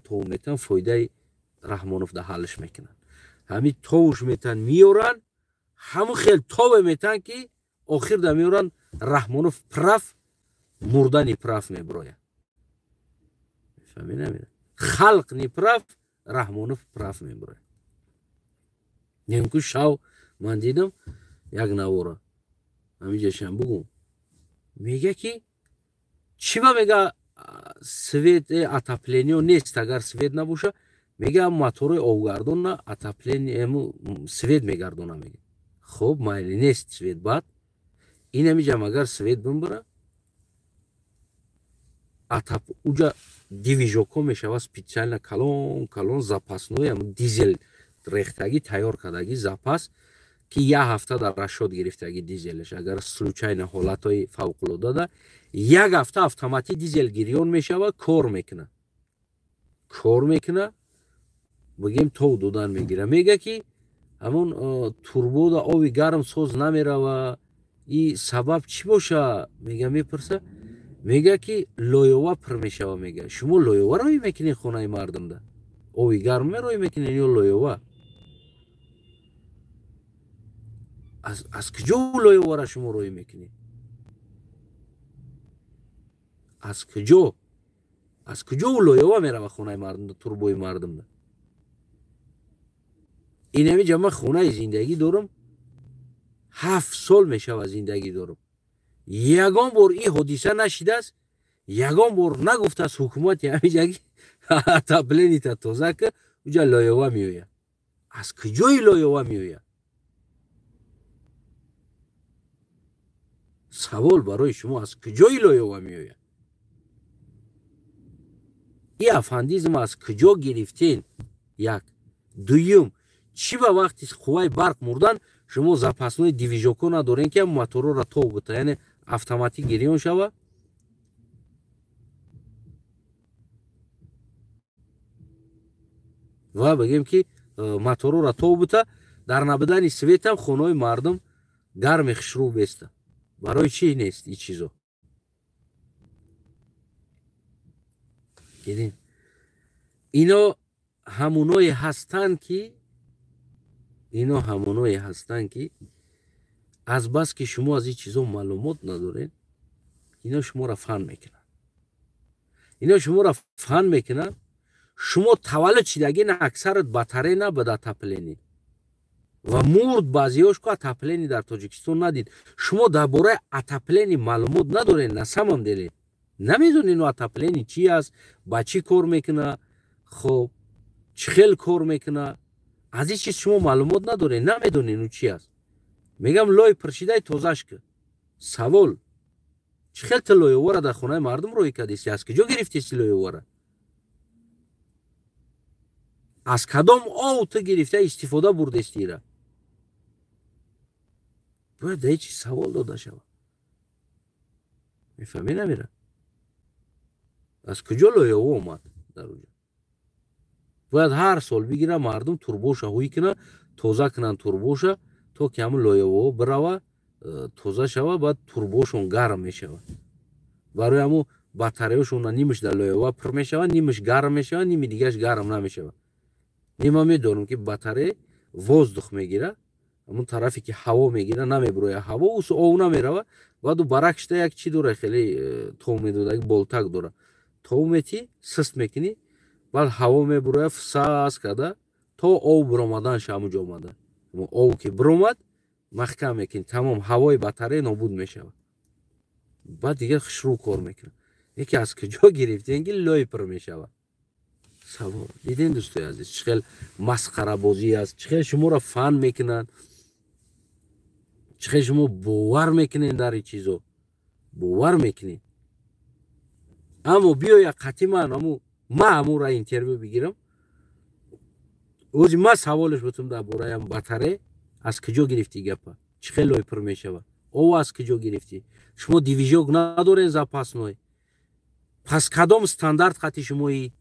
تومتن فایده رحمانوف ده حلش میکنن همین توش میتن میورن همون خیلی توه میتن که آخر ده میورن رحمانوف پرف مردن پرف میبروید میفهمی نمیده خلق نی پرف رحمانوف پرف میبروید نیمکو شاو من دیدم یک نواره همینجا شم بگم میگه که چی با میگه سوید اتاپلینیو نیست اگر سوید نباشه میگه موتور آوگردون اتاپلینیو سوید میگردونه میگه خب مایلی نیست سوید بعد این میگم اگر سوید بمبره اتاپ اوجا دیویژوکو میشه специально کلون запасной هم دیزل ریختگی تیار کردگی запас که یه هفته در رشاد گرفتگی دیزلش اگر случайно حالتهای فوق العاده یک هفته اتوماتیک دیزل گیریون میشه و کار میکنه بگیم تو دودن میگیره میگه که همون توربو دا آبی گرم سوز نمیره و این سبب چی باشه میگه میپرسه میگه که لایوه پر میشه و میگه شما لایوه روی میکنین خونه مردم ده آبی گرم روی میکنین یا لایوه از کجا لایوه را شما روی میکنین از کجا لایوه میره و خونه مردم ده توربوی مردم ده این همیجا من خونه زندگی دارم 7 سال میشه و زندگی دارم یگان بار این حادثه نشیده است یگان بار نگفته از حکومت همیجا تپلینی تا تازه که اونجا لایوه میوید از کجای لایوه میوید سوال برای شما از کجای لایوه میوید این افندیزم از کجا گرفتین یک دویم چی به وقتی قوای برق مردن شما запасной دیویژوکو ندارین که موتور را تو بته یعنی اتوماتیک گیریون شوه و بگیم که موتور را تو بته در نبودن سویت هم خونه مردم گرم خشرو بسته برای چی نیست این چیزو دیدین اینا همونای هستن که از بس که شما از این چیزا معلومات ندارین اینا شما را فهم میکنن شما تولد شدگین اکثرت بطره نبوده تپلینی و مرد بعضیاش که اتپلینی در تاجیکستان ندید شما درباره اتپلینی معلومات ندارین نسمم دیلین نمیدونین اتپلینی چی است با چی کار میکنه خب چه خیل کار میکنه از این چیز شما معلومات ندارین نمیدونین چی است میگم لای پرشیده توزش که سوال چه خیل تا لایوه را در خونه مردم روی کدیستی از کجا گرفتیستی لایوه را از کدام آوت گرفته استفاده بردستی را باید در چی سوال داده شود میفهمی نمیره از کجا لایوه اومد در اونجا باید هر سال بگیره مردم توربوش هوی کنه توزه کنن توربوش تو که همون لایوه بروه тоза шава, баъд турбошон гарм мешава. барои ҳамун батареяшона нимаш дар лоява пур мешава, нимаш гарм мешава, ними дигаш гарм намешава. Нима медонем ки батарея воздух мегира, ҳамун тарафе ки ҳаво мегира намебуроя ҳаво, ус ов намерава, баъду баракшта як чӣ дора, хеле тов медодаги болтак дора. Тов метӣ сист мекунӣ, баъд ҳаво мебуроя фсас карда то ов биромаданаш ҳамуҷо омада. Ов ки биромад маҳкам мекунӣ, тамом ҳавои батарея нобуд мешава. баъд дигар хушрӯ кор мекунад. яке аз куҷо гирифтем ки лой пур мешава. савол дидем дӯстои азиз, чӣ хел масхарабозӣ аст, чӣ хел шуморо фан мекунанд, чӣ хел шумо бовар мекунед дар ин чизо, бовар мекунед. аммо биёя қатъиман ман ҳамонро интервю бигирам, ози ман саволаш бутам дар бораи батарея, аз куҷо гирифтӣ гапа, чӣ хел лой пур мешава, ов аз куҷо гирифтӣ, шумо дивижок надоред запасной, пас кадом стандарт хати шумои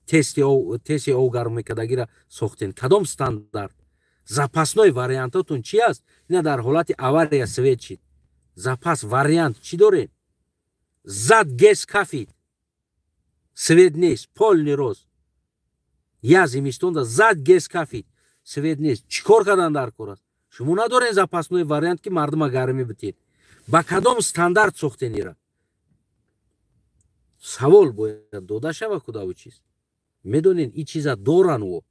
тести ов гарм мекардагиро сохтен, кадом стандарт, запасной вариантатон чӣ аст? ина дар ҳолати авария свет шид, запас вариант чӣ доред? зад гес кафид, свет нест, полный рост, я зимистонда зад гес кафид, свет нест, чӣ кор кардан дар кор аст? шумо надоред запасной вариант ки мардума гармӣ битед, ба кадом стандарт сохтен ира? савол бояд дода шава кудаvu чиз. медонед ин чиза доран, у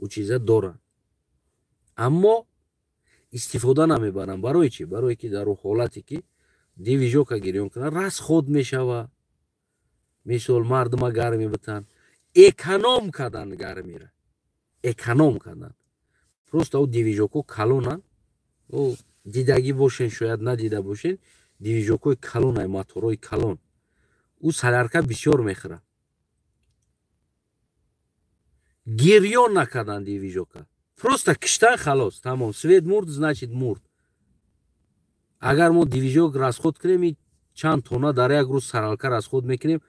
чиза доран, аммо истифода намебарам. барои чӣ? барое ки дар ҳолате ки дивижока гирён кунад расход мешава, мисол мардума гармӣ битан, эконом кардан гармира, эконом кардан, просто у дивижоко калонан, дидагӣ бошен шояд надида бошен, дивижокои калонай, моторои калон, у салярка бисёр мехӯрад. гирён накардан дивижока, просто киштан халос, тамом, свет мурд, значит мурд. агар мо дивижок расход кунем, чанд тонна дар як рӯз салярка расход мекунем,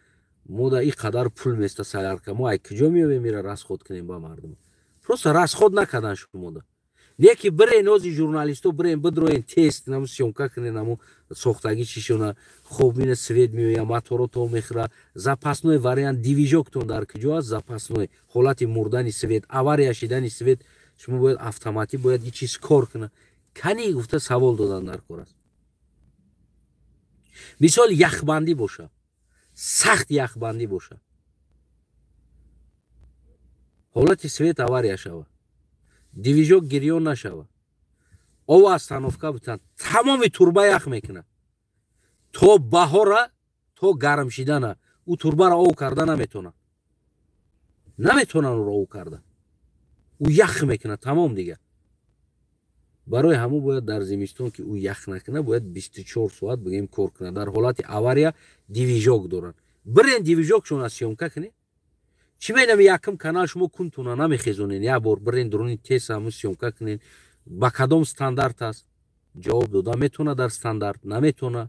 мо да ин қадар пул места салярка, мо ай куҷо меёбем ира расход кунем ба мардум? просто расход накардан шумода. не ки бирен ози журналисто бирен бидроен тест наму сёмка кунен, наму сохтагӣ чишона, хоб мина свет меоя, моторотон мехӯра, запасной вариант дивижоктон дар куҷо аст? запасной ҳолати мурдани свет, авария шидани свет, шумо бояд автоматӣ бояд ин чиз кор куна. кани гуфта савол додан дар кор аст. мисол яхбандӣ боша, сахт яхбандӣ боша, ҳолати свет авария шава, дивижок гирён нашава, ов остановка бутан, тамоми турба ях мекунад, то баҳора то гарм шидана у турбаро ов карда наметонад, уро ов карда, у ях мекунад, тамом дига. барои ҳамон бояд дар зимистон ки у ях накунад, бояд 24 соат бигем кор кунад. дар ҳолати авария дивижок доранд. бирен дивижокшона сёмка кунед, чӣ менам якум канал шумо кунтуна намехезонед, як бор бирен дуруни тез ҳамун сёмка кунед, ба кадом стандарт аст? ҷавоб дода метона дар стандарт, наметона.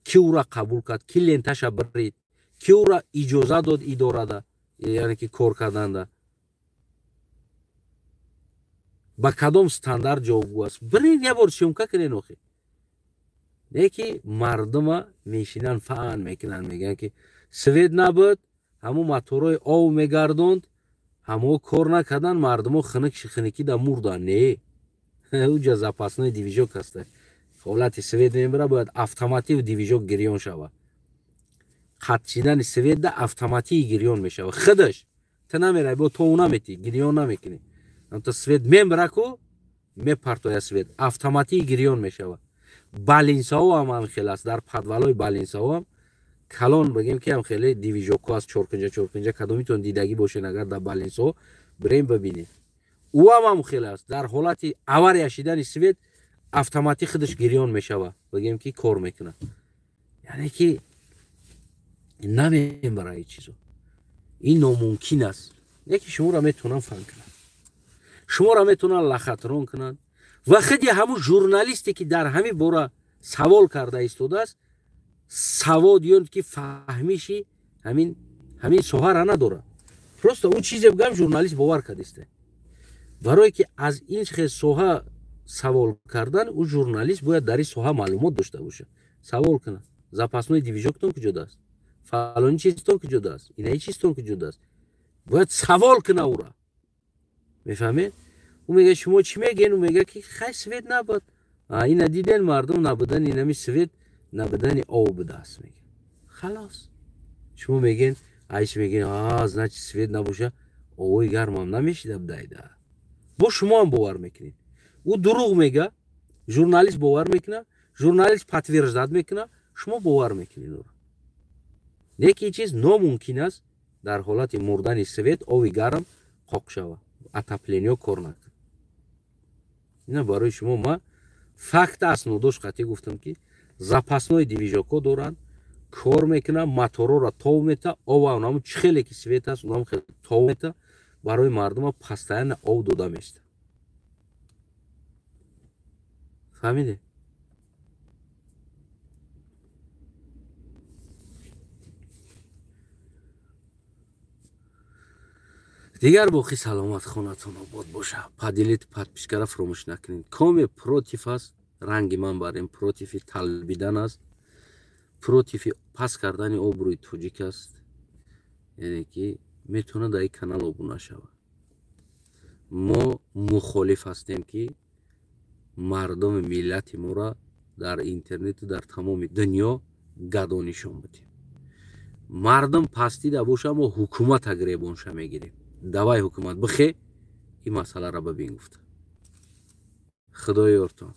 ки ура қабул кард, ки ленташа бирид, ки ура иҷоза дод идорада, яъне ки кор карданда, ба кадом стандарт ҷавобгӯ аст? бирин як бор сёмка кунед. охир не ки мардума мешинан фаън мекунанд, мегӯянд ки свет набуд, ҳамун моторои ов мегардонд, ҳамо кор накардан, мардумо хиникӣ да мурдан. не уҷа запасной дивижок аст. ҳолати свет мебира, бояд автоматик дивижок гирён шава. қатъ шидани свет да автоматик гирён мешава. хидаш ти намерай бо то наметӣ, гирён намекунӣ, амто свет мебира ку мепартоя свет, автоматик гирён мешава. балинсаҳо ҳам ҳамхел аст. дар подвалҳои балинсаҳо ҳам калон бигем ки ҳам хеле дивижокҳо аст, чоркунҷа кадомитон дидагӣ бошен, агар дар балинсаҳо бирем бибинед, ӯ ҳам хеле аст. дар ҳолати авария шидани свет автоматик худаш гирён мешава, бигем ки кор мекунад. яъне ки намебара ин чизо, ин номумкин аст. не ки шуморо метавонанд фан кунанд, шуморо метавонанд лахатрон кунанд. ва худи ҳамун журналисте ки дар ҳамин бора савол карда истодааст, савод ён ки фаҳмиши ҳамин соҳара надорад. просто он чизе бигам журналист бовар кардисте. барое ки аз ин хел соҳа савол кардан у журналист бояд дар ин соҳа маълумот дошта боша. Савол кунад запасной дивизионтон куҷодааст, фалони чизтон куҷодааст, инаи чизтон куҷодааст. Бояд савол кунад ура. мефаҳмед? ӯ мегӯяд шумо чӣ мегӯед? ӯ мегӯяд ки хай свет набуд. Ина диден мардум набудани инами свет набудани об будааст мегӯяд. халос. шумо мегӯед айс мегӯед значит свет набоша овои гармам намешида будайда. бо шумоам бовар мекунед. ӯ дурӯғ мега, журналист бовар мекунад, журналист подтверждат мекунад, шумо бовар мекунед. неки чиз номумкин аст дар ҳолати мурдани свет ови гарм қоқ шава, отоплениё кор накунад. ина барои шумо ма факт аст нодош қатӣ гуфтам ки запаснои дивижокҳо доранд, кор мекунад, моторора тов мета, ова онам чӣ хеле ки свет аст, онам хеле тов мета, барои мардума постоянно ов дода места. фаҳмиде? дигар боқӣ саломат хонатон обод боша. Поделите, подпискара фаромӯш накунед. Коме против аст, ранги ман бар ин противи талбидан аст, противи паст кардани обрӯи тоҷик аст. яъне ки метавона дар ин канал обуна шава. мо мухолиф ҳастем ки мардуми миллати моро дар интернету дар тамоми дунё гадо нишон будем. мардум пастида боша, мо ҳукумата гиребонша мегирем. давай ҳукумат бихе ин масъаларо бибин гуфта. худо ёртон.